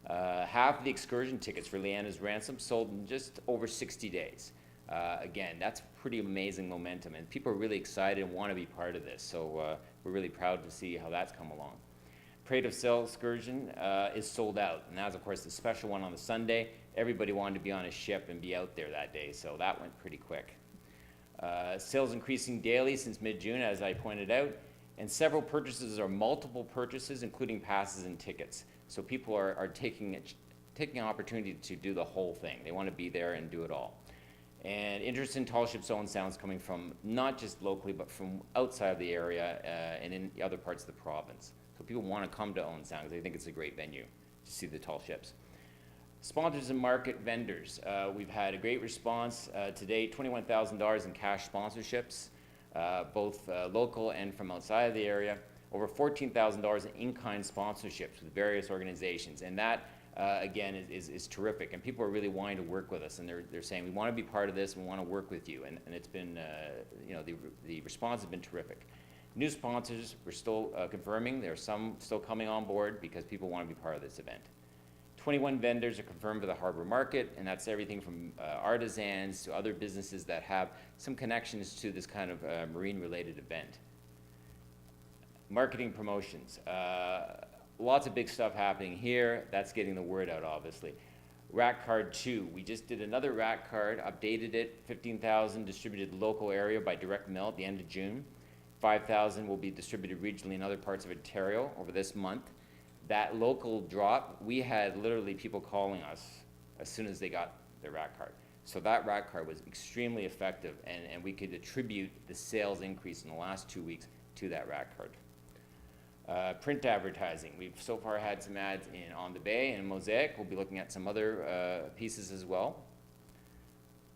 Half of the excursion tickets for Leanna's Ransom sold in just over 60 days. Again, that's pretty amazing momentum, and people are really excited and want to be part of this, so we're really proud to see how that's come along. Parade of Sail excursion is sold out, and that's of course the special one on the Sunday. Everybody wanted to be on a ship and be out there that day, so that went pretty quick. Sales increasing daily since mid-June, as I pointed out, and several purchases or multiple purchases, including passes and tickets. So people are taking an opportunity to do the whole thing. They want to be there and do it all. And interest in Tall Ships Owen Sound is coming from not just locally, but from outside of the area and in other parts of the province. So people want to come to Owen Sound because they think it's a great venue to see the tall ships. Sponsors and market vendors. We've had a great response to date, $21,000 in cash sponsorships, both local and from outside of the area. Over $14,000 in in-kind sponsorships with various organizations. And that, again, is terrific. And people are really wanting to work with us. And they're saying, we want to be part of this, we want to work with you. And it's been, you know, the response has been terrific. New sponsors, we're still confirming. There are some still coming on board because people want to be part of this event. 21 vendors are confirmed for the harbor market, and that's everything from artisans to other businesses that have some connections to this kind of marine-related event. Marketing promotions. Lots of big stuff happening here. That's getting the word out, obviously. Rack card 2, we just did another rack card, updated it, 15,000 distributed local area by direct mail at the end of June. 5,000 will be distributed regionally in other parts of Ontario over this month. That local drop, we had literally people calling us as soon as they got their rack card. So that rack card was extremely effective, and we could attribute the sales increase in the last 2 weeks to that rack card. Print advertising, we've so far had some ads in On the Bay and Mosaic. We'll be looking at some other pieces as well.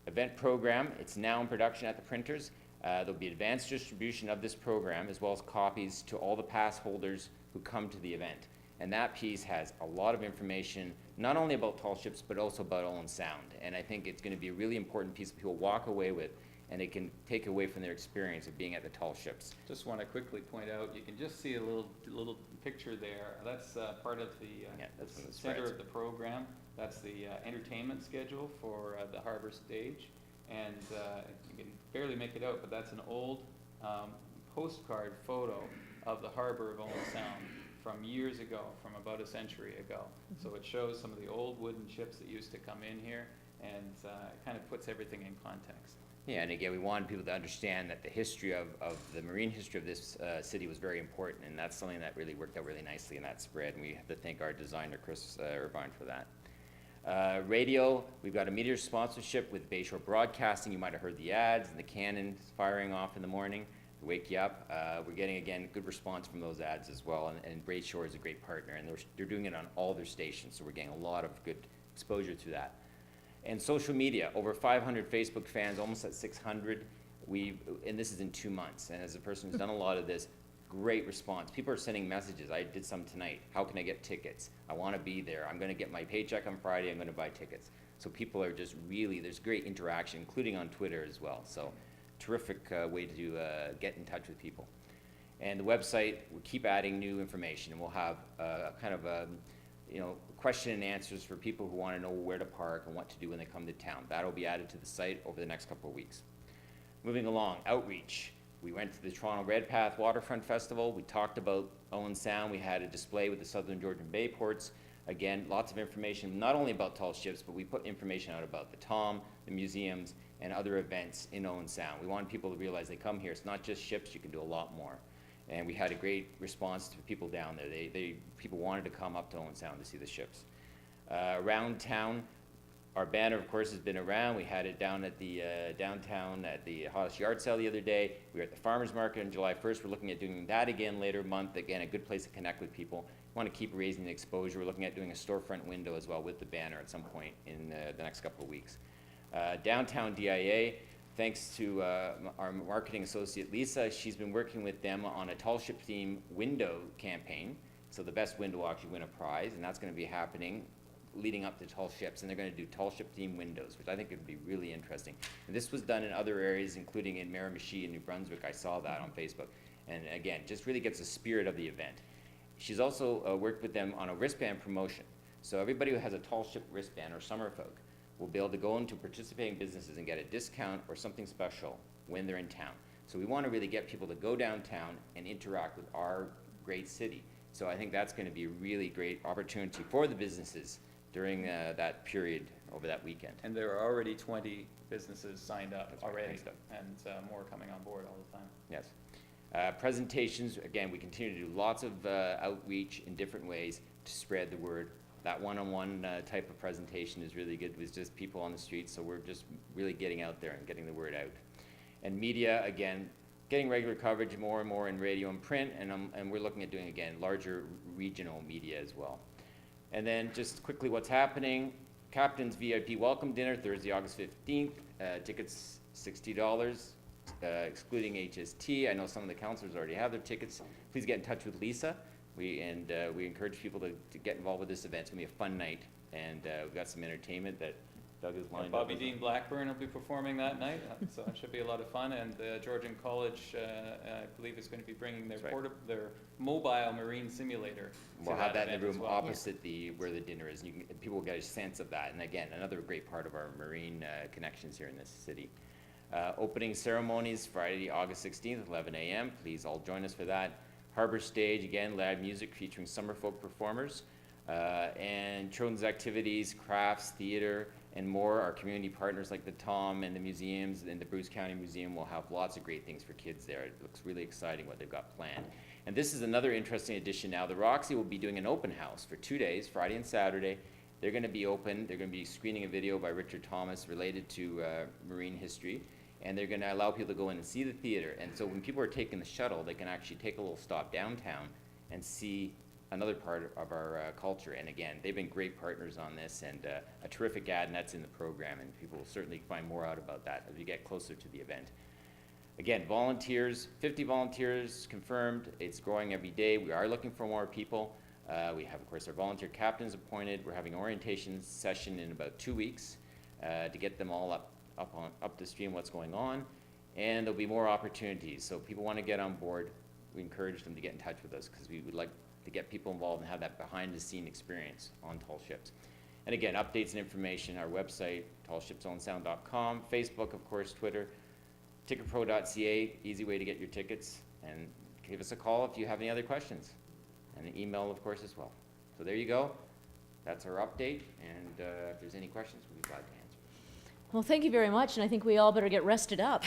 Event program, it's now in production at the printers. There'll be advanced distribution of this program as well as copies to all the pass holders who come to the event. And that piece has a lot of information, not only about tall ships, but also about Owen Sound. And I think it's going to be a really important piece that people walk away with, and they can take away from their experience of being at the tall ships. Just want to quickly point out, you can just see a little picture there. That's part of the that's the one of the center spreads. of the program. That's the entertainment schedule for the harbor stage. And you can barely make it out, but that's an old postcard photo of the harbor of Owen Sound from years ago, from about a century ago. So it shows some of the old wooden ships that used to come in here, and it kind of puts everything in context. Yeah, and again, we wanted people to understand that the history of the marine history of this city was very important, and that's something that really worked out really nicely in that spread, and we have to thank our designer, Chris Irvine, for that. Radio, we've got a media sponsorship with Bayshore Broadcasting. You might have heard the ads and the cannons firing off in the morning to wake you up. We're getting, again, good response from those ads as well, and Bayshore is a great partner, and they're doing it on all their stations, so we're getting a lot of good exposure to that. And social media, over 500 Facebook fans, almost at 600. And this is in 2 months, and as a person who's done a lot of this, great response. People are sending messages. I did some tonight. How can I get tickets? I want to be there. I'm going to get my paycheck on Friday. I'm going to buy tickets. So people are just really, there's great interaction, including on Twitter as well. So terrific way to get in touch with people. And the website, we keep adding new information, and we'll have kind of a, question and answers for people who want to know where to park and what to do when they come to town. That'll be added to the site over the next couple of weeks. Moving along, outreach. We went to the Toronto Red Path Waterfront Festival. We talked about Owen Sound. We had a display with the Southern Georgian Bay ports. Again, lots of information, not only about tall ships, but we put information out about the TOM, the museums, and other events in Owen Sound. We wanted people to realize they come here. It's not just ships. You can do a lot more. And we had a great response to people down there. People wanted to come up to Owen Sound to see the ships. Around town, our banner, of course, has been around. We had it down at the downtown at the Hottest Yard Sale the other day. We were at the Farmers Market on July 1st. We're looking at doing that again later month. Again, a good place to connect with people. We want to keep raising the exposure. We're looking at doing a storefront window as well with the banner at some point in the next couple of weeks. Downtown DIA, thanks to our marketing associate, Lisa. She's been working with them on a tall ship theme window campaign. So the best window will actually win a prize, and that's going to be happening leading up to tall ships, and they're going to do tall ship theme windows, which I think would be really interesting. And this was done in other areas, including in Miramichi and New Brunswick. I saw that on Facebook. And again, just really gets the spirit of the event. She's also worked with them on a wristband promotion. So everybody who has a tall ship wristband or summer folk will be able to go into participating businesses and get a discount or something special when they're in town. So we want to really get people to go downtown and interact with our great city. So I think that's going to be a really great opportunity for the businesses during that period over that weekend. And there are already 20 businesses signed up already, and more coming on board all the time. Yes. Presentations, again, we continue to do lots of outreach in different ways to spread the word. That one-on-one type of presentation is really good with just people on the street, so we're just really getting out there and getting the word out. And media, again, getting regular coverage more and more in radio and print, and we're looking at doing, again, larger regional media as well. And then just quickly what's happening, Captain's VIP Welcome Dinner, Thursday, August 15th. Tickets $60, excluding HST. I know some of the councilors already have their tickets. Please get in touch with Lisa. We encourage people to get involved with this event. It's going to be a fun night, and we've got some entertainment that Doug is lined up. Bobby Dean Blackburn will be performing that night, so it should be a lot of fun. And Georgian College, I believe, is going to be bringing their their mobile marine simulator. We'll have that in the room opposite where the dinner is. And people will get a sense of that. And again, another great part of our marine connections here in this city. Opening ceremonies Friday, August 16th, 11 a.m. Please all join us for that. Harbor Stage, again, live music featuring summer folk performers. And children's activities, crafts, theater, and more. Our community partners like the Tom and the museums and the Bruce County Museum will have lots of great things for kids there. It looks really exciting what they've got planned. And this is another interesting addition now. The Roxy will be doing an open house for 2 days, Friday and Saturday. They're going to be open. They're going to be screening a video by Richard Thomas related to marine history. And they're going to allow people to go in and see the theater. And so when people are taking the shuttle, they can actually take a little stop downtown and see another part of our culture. And again, they've been great partners on this, and a terrific ad, and that's in the program, and people will certainly find more out about that as we get closer to the event. Again, volunteers, 50 volunteers confirmed. It's growing every day. We are looking for more people. We have, of course, our volunteer captains appointed. We're having an orientation session in about 2 weeks to get them all up to stream what's going on, and there'll be more opportunities. So if people want to get on board, we encourage them to get in touch with us, because we would like to get people involved and have that behind-the-scene experience on tall ships. And again, updates and information, our website, tallshipsowensound.com, Facebook, of course, Twitter, ticketpro.ca, easy way to get your tickets, and give us a call if you have any other questions, and an email, of course, as well. So there you go. That's our update, and if there's any questions, we'll be glad to answer. Well, thank you very much, and I think we all better get rested up.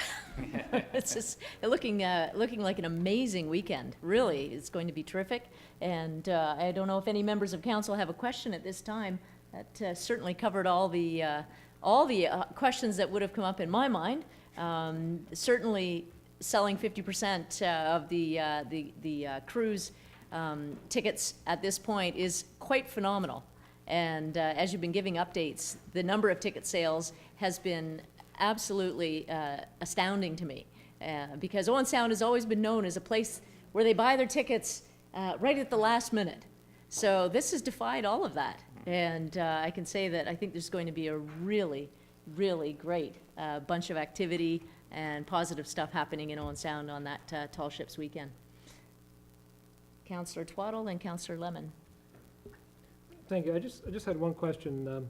It's just looking like an amazing weekend. Really, it's going to be terrific. And I don't know if any members of council have a question at this time. That certainly covered all the questions that would have come up in my mind. Certainly, selling 50% of the cruise tickets at this point is quite phenomenal. And as you've been giving updates, the number of ticket sales has been absolutely astounding to me, because Owen Sound has always been known as a place where they buy their tickets right at the last minute. So this has defied all of that. And I can say that I think there's going to be a really, really great bunch of activity and positive stuff happening in Owen Sound on that Tall Ships weekend. Councillor Twaddle and Councillor Lemon. Thank you. I just had one question.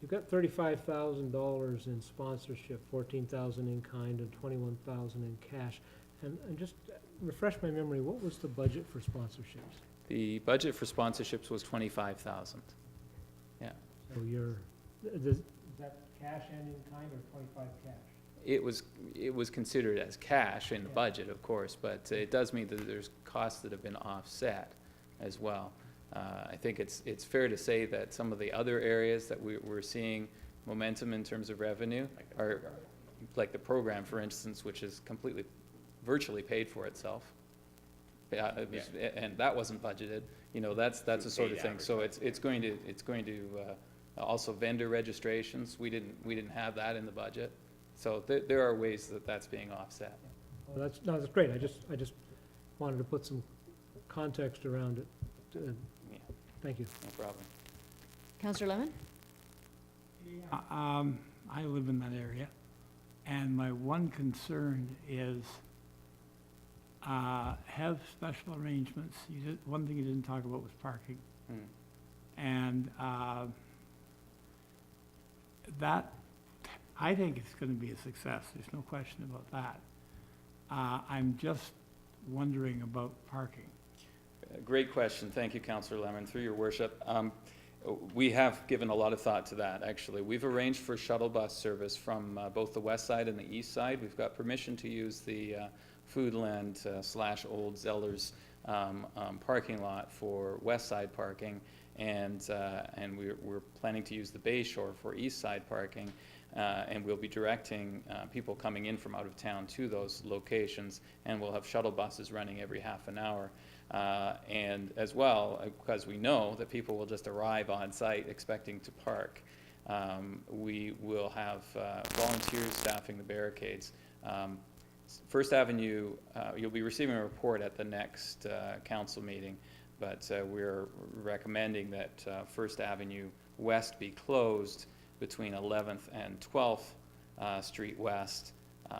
You've got $35,000 in sponsorship, $14,000 in kind, and $21,000 in cash. And just refresh my memory, what was the budget for sponsorships? The budget for sponsorships was $25,000. Yeah. So is that cash and in kind, or 25 cash? It was considered as cash in the budget, of course, but it does mean that there's costs that have been offset as well. I think it's fair to say that some of the other areas that we're seeing momentum in terms of revenue are, like the program, for instance, which is completely, virtually paid for itself. And that wasn't budgeted. You know, that's a sort of thing. So it's going to also vendor registrations. We didn't have that in the budget. So there are ways that that's being offset. Well, that's great. I just wanted to put some context around it. Yeah. Thank you. No problem. Councillor Lemon? I live in that area, and my one concern is have special arrangements. One thing you didn't talk about was parking. And that, I think it's going to be a success. There's no question about that. I'm just wondering about parking. Great question. Thank you, Councillor Lemon. Through your worship, we have given a lot of thought to that, actually. We've arranged for shuttle bus service from both the west side and the east side. We've got permission to use the Foodland / Old Zellers parking lot for west side parking, and we're planning to use the Bay Shore for east side parking. And we'll be directing people coming in from out of town to those locations, and we'll have shuttle buses running every half an hour. And as well, because we know that people will just arrive on site expecting to park, we will have volunteers staffing the barricades. First Avenue, you'll be receiving a report at the next council meeting, but we're recommending that First Avenue West be closed between 11th and 12th Street West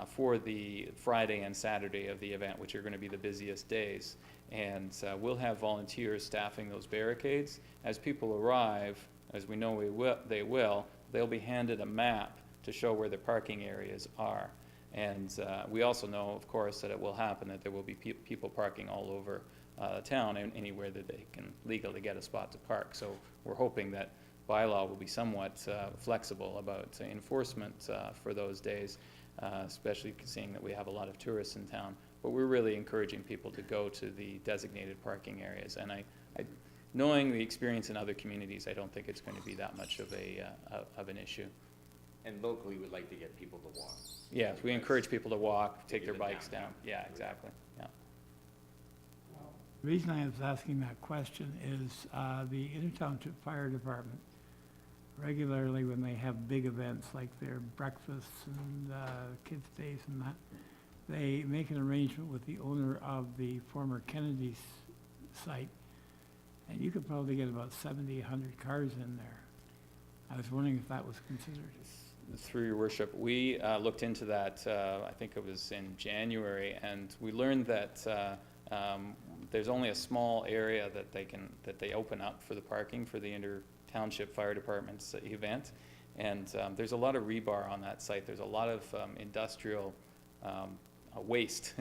for the Friday and Saturday of the event, which are going to be the busiest days. And we'll have volunteers staffing those barricades. As people arrive, as we know they'll be handed a map to show where the parking areas are. And we also know, of course, that it will happen, that there will be people parking all over town anywhere that they can legally get a spot to park. So we're hoping that bylaw will be somewhat flexible about enforcement for those days, especially seeing that we have a lot of tourists in town. But we're really encouraging people to go to the designated parking areas. And knowing the experience in other communities, I don't think it's going to be that much of an issue. And locally, we'd like to get people to walk. Yes, we encourage people to walk, take their Even bikes down. downtown. Yeah, exactly, yeah. The reason I was asking that question is the Intertownship Fire Department, regularly when they have big events like their breakfasts and kids' days and that, they make an arrangement with the owner of the former Kennedy's site, and you could probably get about 70, 100 cars in there. I was wondering if that was considered. Through your worship, we looked into that, I think it was in January, and we learned that there's only a small area that they open up for the parking for the Inter-Township Fire Department's event. And there's a lot of rebar on that site. There's a lot of industrial waste,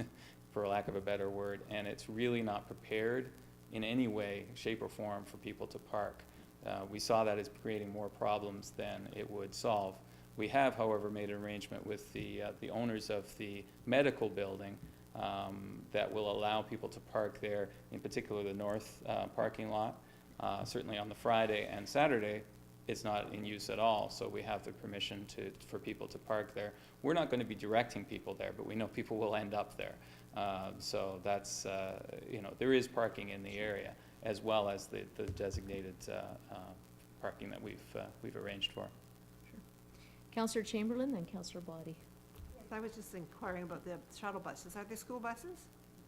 for lack of a better word, and it's really not prepared in any way, shape, or form for people to park. We saw that as creating more problems than it would solve. We have, however, made an arrangement with the owners of the medical building that will allow people to park there, in particular the north parking lot. Certainly on the Friday and Saturday, it's not in use at all, so we have the permission for people to park there. We're not going to be directing people there, but we know people will end up there. So that's, there is parking in the area, as well as the designated parking that we've arranged for. Councillor Chamberlain, then Councillor Body. I was just inquiring about the shuttle buses. Are they school buses?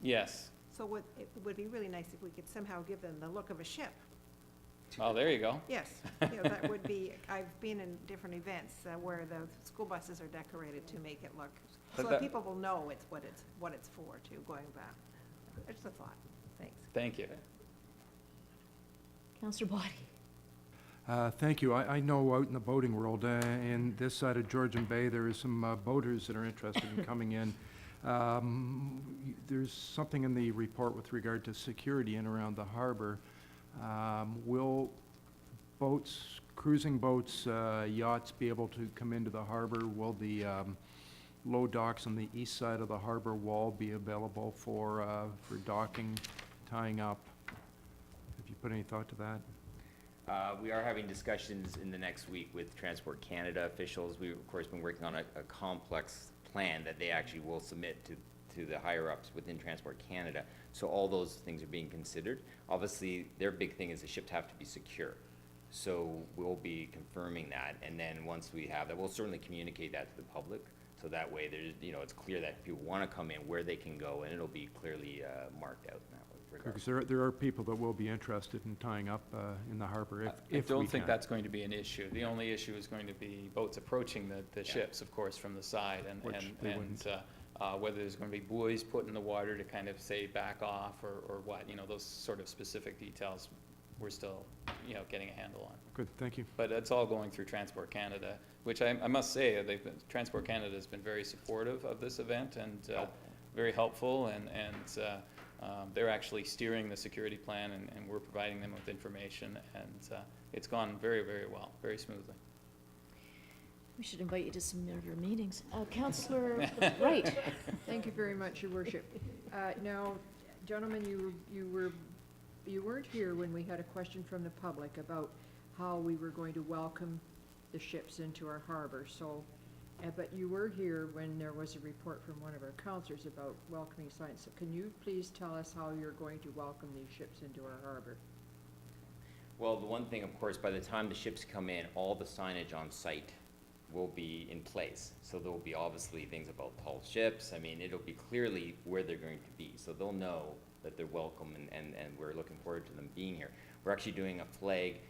Yes. So it would be really nice if we could somehow give them the look of a ship. Oh, there you go. Yes, that would be, I've been in different events where the school buses are decorated to make it look, so that people will know it's what it's for too, going back. It's a thought. Thanks. Thank you. Councillor Body. Thank you. I know out in the boating world, in this side of Georgian Bay, there is some boaters that are interested in coming in. There's something in the report with regard to security in around the harbor. Will boats, cruising boats, yachts be able to come into the harbor? Will the low docks on the east side of the harbor wall be available for docking, tying up? Have you put any thought to that? We are having discussions in the next week with Transport Canada officials. We've, of course, been working on a complex plan that they actually will submit to the higher-ups within Transport Canada. So all those things are being considered. Obviously, their big thing is the ships have to be secure. So we'll be confirming that, and then once we have that, we'll certainly communicate that to the public. So that way, there's, it's clear that if people want to come in, where they can go, and it'll be clearly marked out in that regard. Because there are people that will be interested in tying up in the harbor if we I don't think can. that's going to be an issue. The only issue is going to be boats approaching the ships, of course, from the side, and whether there's going to be buoys put in the water to kind of say back off or what, those sort of specific details we're still, getting a handle on. Good, thank you. But it's all going through Transport Canada, which I must say, Transport Canada has been very supportive of this event and very helpful, and they're actually steering the security plan, and we're providing them with information, and it's gone very, very well, very smoothly. We should invite you to some of your meetings. Councillor Wright. Thank you very much, Your Worship. Now, gentlemen, you weren't here when we had a question from the public about how we were going to welcome the ships into our harbor. So, but you were here when there was a report from one of our councillors about welcoming signs. So can you please tell us how you're going to welcome these ships into our harbor? Well, the one thing, of course, by the time the ships come in, all the signage on site will be in place. So there will be obviously things about tall ships. I mean, it'll be clearly where they're going to be. So they'll know that they're welcome, and we're looking forward to them being here. We're actually doing a flag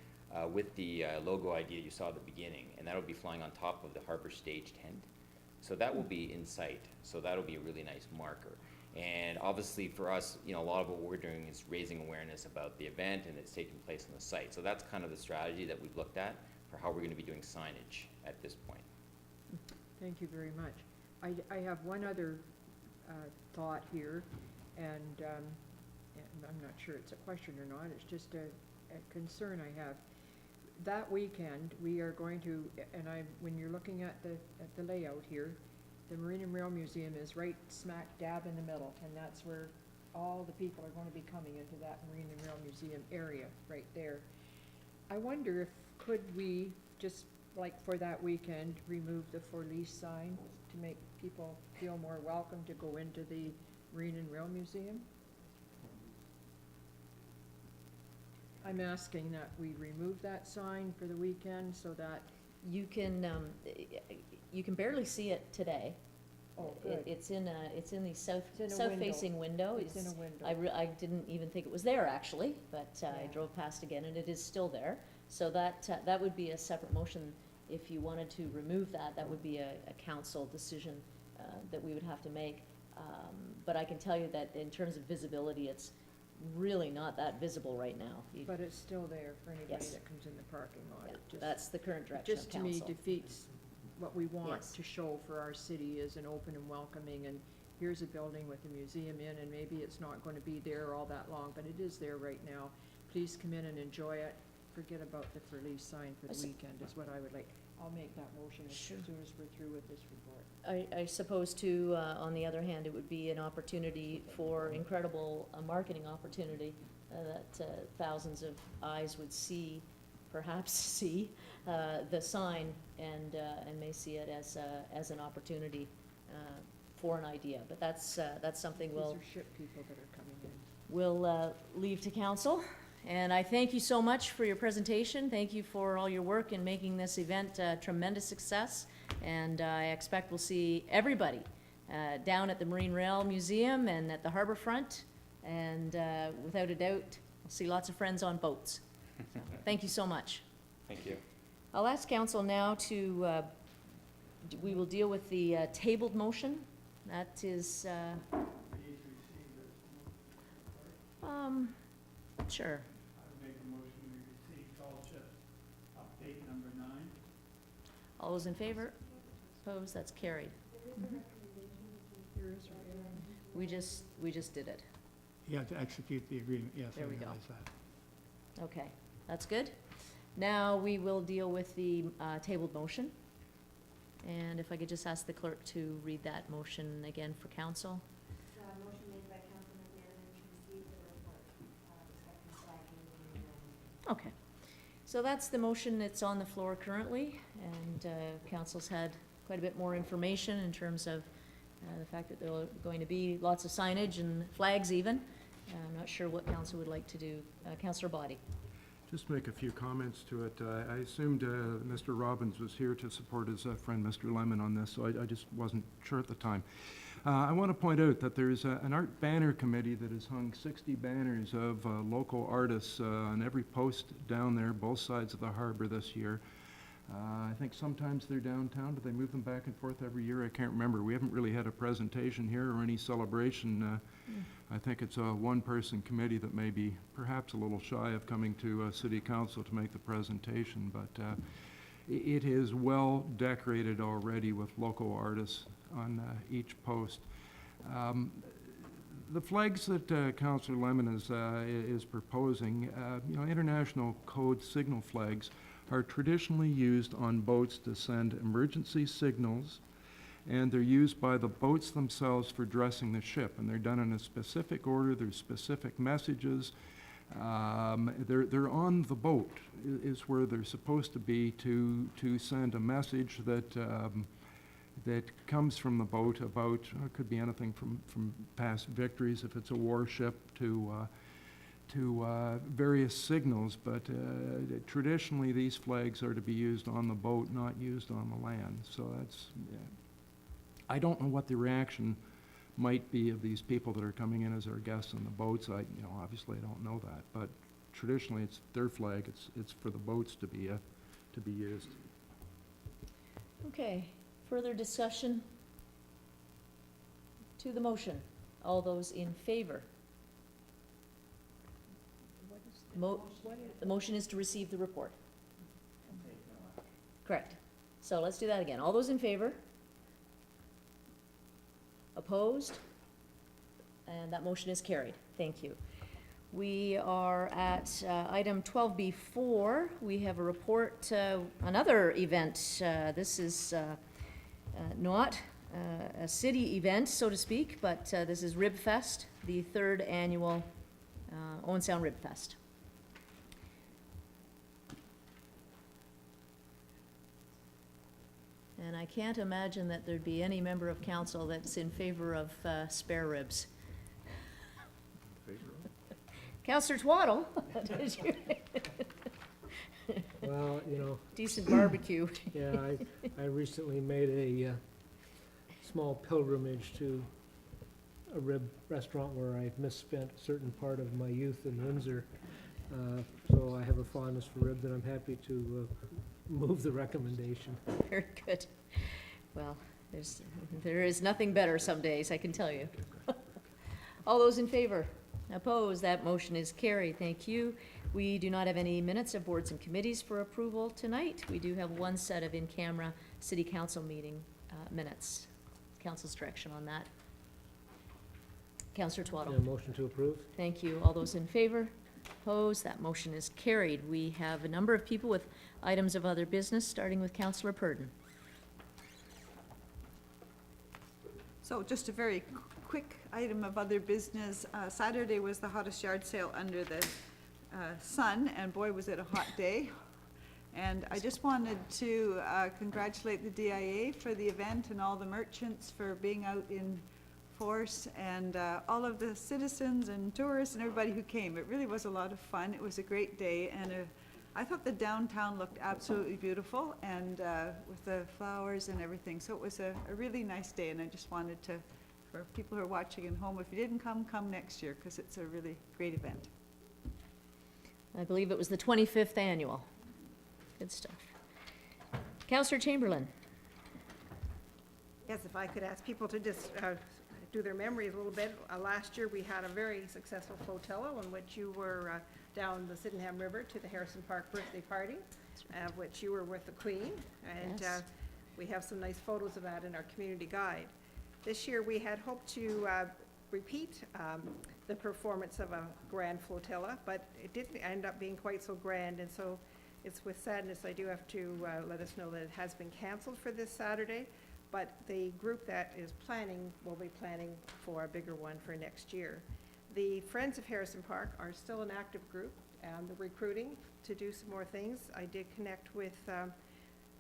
with the logo idea you saw at the beginning, and that'll be flying on top of the harbor stage tent. So that will be in sight. So that'll be a really nice marker. And obviously for us, a lot of what we're doing is raising awareness about the event, and it's taking place on the site. So that's kind of the strategy that we've looked at for how we're going to be doing signage at this point. Thank you very much. I have one other thought here, and and I'm not sure it's a question or not, it's just a concern I have. That weekend, we are going to, when you're looking at the layout here, the Marine and Rail Museum is right smack dab in the middle, and that's where all the people are gonna be coming into that Marine and Rail Museum area, right there. I wonder if, could we, just like for that weekend, remove the for lease sign to make people feel more welcome to go into the Marine and Rail Museum? I'm asking that we remove that sign for the weekend so that, You can barely see it today. oh, good. It's in the south, It's in a south-facing window. It's in a window. I didn't even think it was there, actually, but I Yeah. drove past again, and it is still there. So that would be a separate motion. If you wanted to remove that, that would be a council decision that we would have to make. But I can tell you that in terms of visibility, it's really not that visible right now. But it's still there for anybody Yes. that comes in the parking lot. Yeah, It just- that's the current direction of Just to me council. defeats what we want Yes. to show for our city is an open and welcoming, and here's a building with a museum in, and maybe it's not gonna be there all that long, but it is there right now. Please come in and enjoy it. Forget about the for lease sign for the weekend is what I would like. I'll make that motion as Sure. soon as we're through with this report. I suppose too, on the other hand, it would be an opportunity for incredible marketing opportunity that thousands of eyes would see, perhaps see, the sign and may see it as an opportunity for an idea. But that's something These are ship people that are coming in. we'll leave to council. And I thank you so much for your presentation. Thank you for all your work in making this event a tremendous success. And I expect we'll see everybody down at the Marine Rail Museum and at the Harbor Front. And without a doubt, we'll see lots of friends on boats. So, thank you so much. Thank you. I'll ask council now to, we will deal with the tabled motion. That is, sure. I would make a motion we receive tall ships update number 9. All those in favor? Opposed? That's carried. Here is We just did it. You have to execute the agreement, yes, I There we go. realize that. Okay, that's good. Now we will deal with the tabled motion. And if I could just ask the clerk to read that motion again for council. Motion made by Councilman Gannon to receive the report, respecting flagging. Okay. So that's the motion that's on the floor currently, and council's had quite a bit more information in terms of the fact that there are going to be lots of signage and flags even. I'm not sure what council would like to do. Councillor Body. Just make a few comments to it. I assumed Mr. Robbins was here to support his friend Mr. Lemon on this, so I just wasn't sure at the time. I want to point out that there's an art banner committee that has hung 60 banners of local artists on every post down there, both sides of the harbor this year. I think sometimes they're downtown. Do they move them back and forth every year? I can't remember. We haven't really had a presentation here or any celebration. I think it's a one-person committee that may be perhaps a little shy of coming to City Council to make the presentation, but it is well decorated already with local artists on each post. The flags that Councillor Lemon is proposing, international code signal flags are traditionally used on boats to send emergency signals, and they're used by the boats themselves for dressing the ship, and they're done in a specific order. There's specific messages. They're on the boat is where they're supposed to be to send a message that that comes from the boat about, it could be anything from past victories if it's a warship to various signals, but traditionally these flags are to be used on the boat, not used on the land. So that's, I don't know what the reaction might be of these people that are coming in as our guests on the boats. Obviously I don't know that, but traditionally it's their flag. It's for the boats to be used. Okay, further discussion to the motion. All those in favor? The motion is to receive the report. Correct. So let's do that again. All those in favor? Opposed? And that motion is carried. Thank you. We are at item 12B4. We have a report, another event. This is not a city event, so to speak, but this is Rib Fest, the 3rd annual Owen Sound Rib Fest. And I can't imagine that there'd be any member of council that's in favor of spare ribs. Councillor Twaddle. Well, you know. Decent barbecue. Yeah, I recently made a small pilgrimage to a rib restaurant where I misspent a certain part of my youth in Windsor. So I have a fondness for ribs, and I'm happy to move the recommendation. Very good. Well, there is nothing better some days, I can tell you. All those in favor? Opposed? That motion is carried. Thank you. We do not have any minutes of boards and committees for approval tonight. We do have one set of in-camera city council meeting minutes. Council's direction on that. Councillor Twaddle. Yeah, motion to approve. Thank you. All those in favor? Opposed? That motion is carried. We have a number of people with items of other business, starting with Councillor Purdon. So just a very quick item of other business. Saturday was the hottest yard sale under the sun, and boy, was it a hot day. And I just wanted to congratulate the DIA for the event and all the merchants for being out in force, and all of the citizens and tourists and everybody who came. It really was a lot of fun. It was a great day, and I thought the downtown looked absolutely beautiful, and with the flowers and everything. So it was a really nice day, and I just wanted to, for people who are watching at home, if you didn't come next year, because it's a really great event. I believe it was the 25th annual. Good stuff. Councillor Chamberlain. Yes, if I could ask people to just do their memories a little bit. Last year, we had a very successful flotilla in which you were down the Sydenham River to the Harrison Park birthday party, which you were with the Queen. And Yes. We have some nice photos of that in our community guide. This year, we had hoped to repeat the performance of a grand flotilla, but it didn't end up being quite so grand, and so it's with sadness I do have to let us know that it has been canceled for this Saturday, but the group that is planning will be planning for a bigger one for next year. The Friends of Harrison Park are still an active group, and they're recruiting to do some more things. I did connect with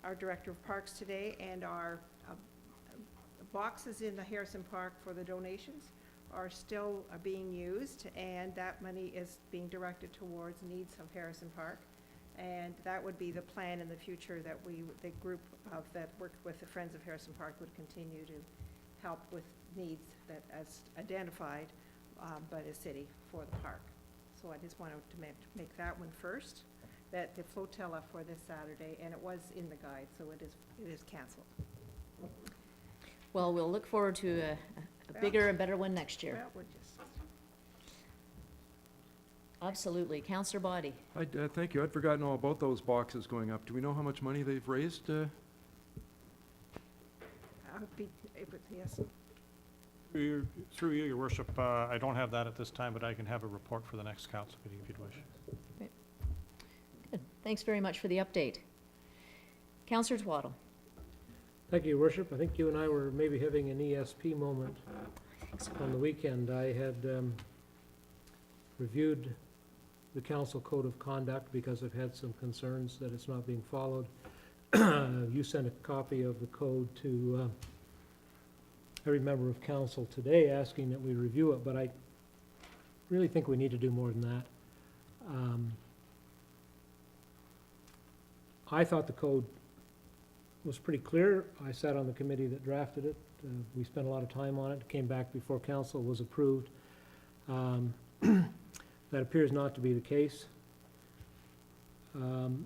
our Director of Parks today, and our boxes in the Harrison Park for the donations are still being used, and that money is being directed towards needs of Harrison Park. And that would be the plan in the future, that the group that worked with the Friends of Harrison Park would continue to help with needs that as identified by the city for the park. So I just wanted to make that one first, that the flotilla for this Saturday, and it was in the guide, so it is canceled. Well, we'll look forward to a bigger and better one next year. Well, we're just Absolutely. Councillor Body. Thank you. I'd forgotten all about those boxes going up. Do we know how much money they've raised? yes. Through you, Your Worship, I don't have that at this time, but I can have a report for the next council meeting if you'd wish. Good. Thanks very much for the update. Councillor Twaddle. Thank you, Your Worship. I think you and I were maybe having an ESP moment on the weekend. I had reviewed the council code of conduct because I've had some concerns that it's not being followed. You sent a copy of the code to every member of council today asking that we review it, but I really think we need to do more than that. I thought the code was pretty clear. I sat on the committee that drafted it. We spent a lot of time on it. It came back before council was approved. That appears not to be the case.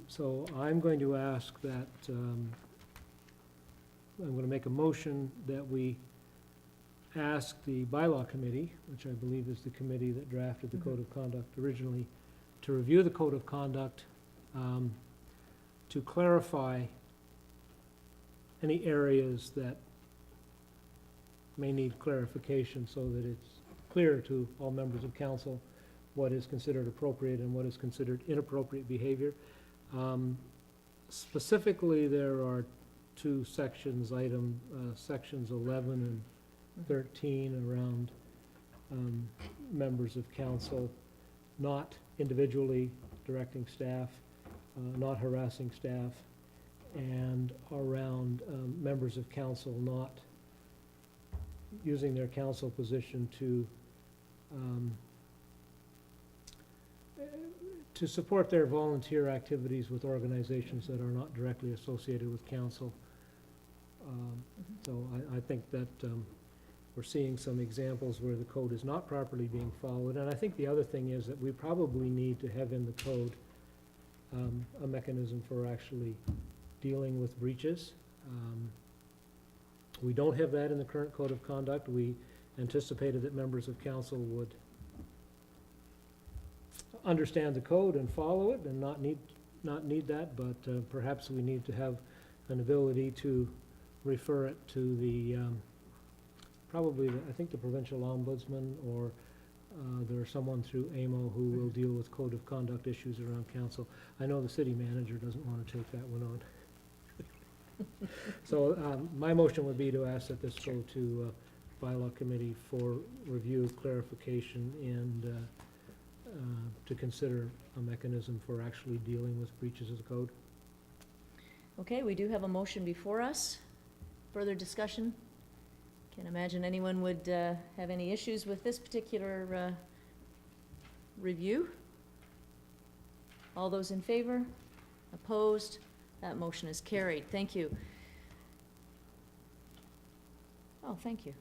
So I'm going to ask that, I'm going to make a motion that we ask the bylaw committee, which I believe is the committee that drafted the code of conduct originally, to review the code of conduct, to clarify any areas that may need clarification so that it's clear to all members of council what is considered appropriate and what is considered inappropriate behavior. Specifically, there are two sections, sections 11 and 13 around members of council not individually directing staff, not harassing staff, and around members of council not using their council position to support their volunteer activities with organizations that are not directly associated with council. So I think that we're seeing some examples where the code is not properly being followed. And I think the other thing is that we probably need to have in the code a mechanism for actually dealing with breaches. We don't have that in the current code of conduct. We anticipated that members of council would understand the code and follow it and not need that, but perhaps we need to have an ability to refer it to the, probably, I think the provincial ombudsman, or there's someone through AMO who will deal with code of conduct issues around council. I know the city manager doesn't want to take that one on. So my motion would be to ask that this go to bylaw committee for review, clarification, and to consider a mechanism for actually dealing with breaches of the code. Okay, we do have a motion before us. Further discussion? Can't imagine anyone would have any issues with this particular review. All those in favor? Opposed? That motion is carried. Thank you. Oh, thank you.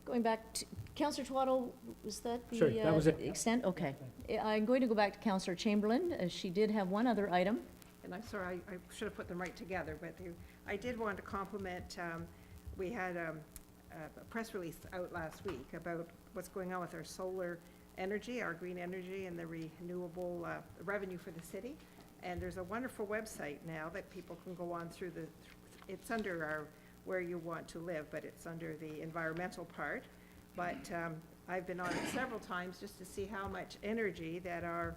Going back to, Councillor Twaddle, was that the Sure, that was it. extent? Okay. I'm going to go back to Councillor Chamberlain. She did have one other item. And I'm sorry, I should have put them right together, but I did want to compliment, we had a press release out last week about what's going on with our solar energy, our green energy, and the renewable revenue for the city. And there's a wonderful website now that people can go on through it's under our where you want to live, but it's under the environmental part. But I've been on it several times just to see how much energy that our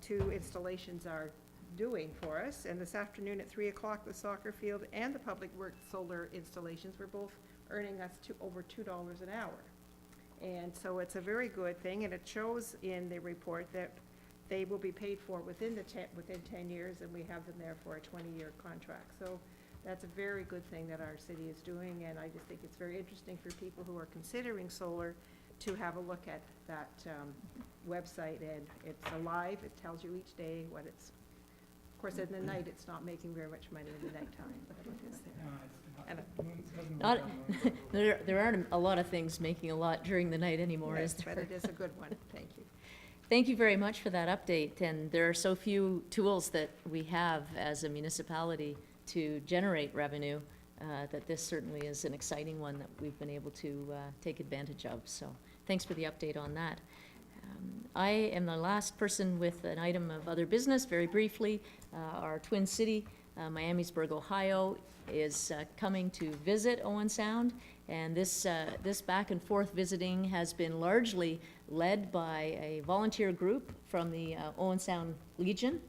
two installations are doing for us. And this afternoon at 3 o'clock, the soccer field and the public works solar installations were both earning us over $2 an hour. And so it's a very good thing, and it shows in the report that they will be paid for within 10 years, and we have them there for a 20-year contract. So that's a very good thing that our city is doing, and I just think it's very interesting for people who are considering solar to have a look at that website. And it's alive. It tells you each day what it's. Of course, in the night, it's not making very much money in the nighttime, but it is there. And There aren't a lot of things making a lot during the night anymore, yes, is there? but it is a good one. Thank you. Thank you very much for that update, and there are so few tools that we have as a municipality to generate revenue, that this certainly is an exciting one that we've been able to take advantage of. So thanks for the update on that. I am the last person with an item of other business. Very briefly, our twin city, Miamisburg, Ohio, is coming to visit Owen Sound, and this back and forth visiting has been largely led by a volunteer group from the Owen Sound Legion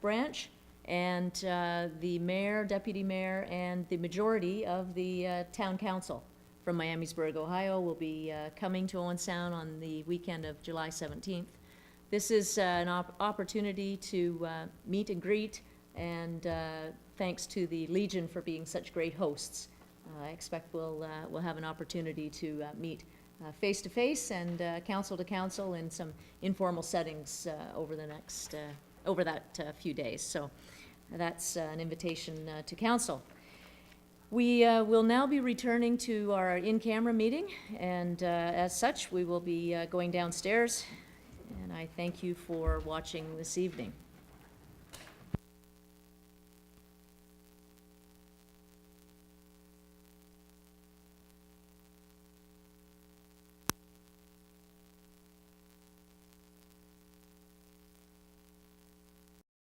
branch, and the mayor, deputy mayor, and the majority of the town council from Miamisburg, Ohio, will be coming to Owen Sound on the weekend of July 17th. This is an opportunity to meet and greet, and thanks to the Legion for being such great hosts. I expect we'll have an opportunity to meet face to face and council to council in some informal settings over that few days. So that's an invitation to council. We will now be returning to our in-camera meeting, and as such, we will be going downstairs. And I thank you for watching this evening.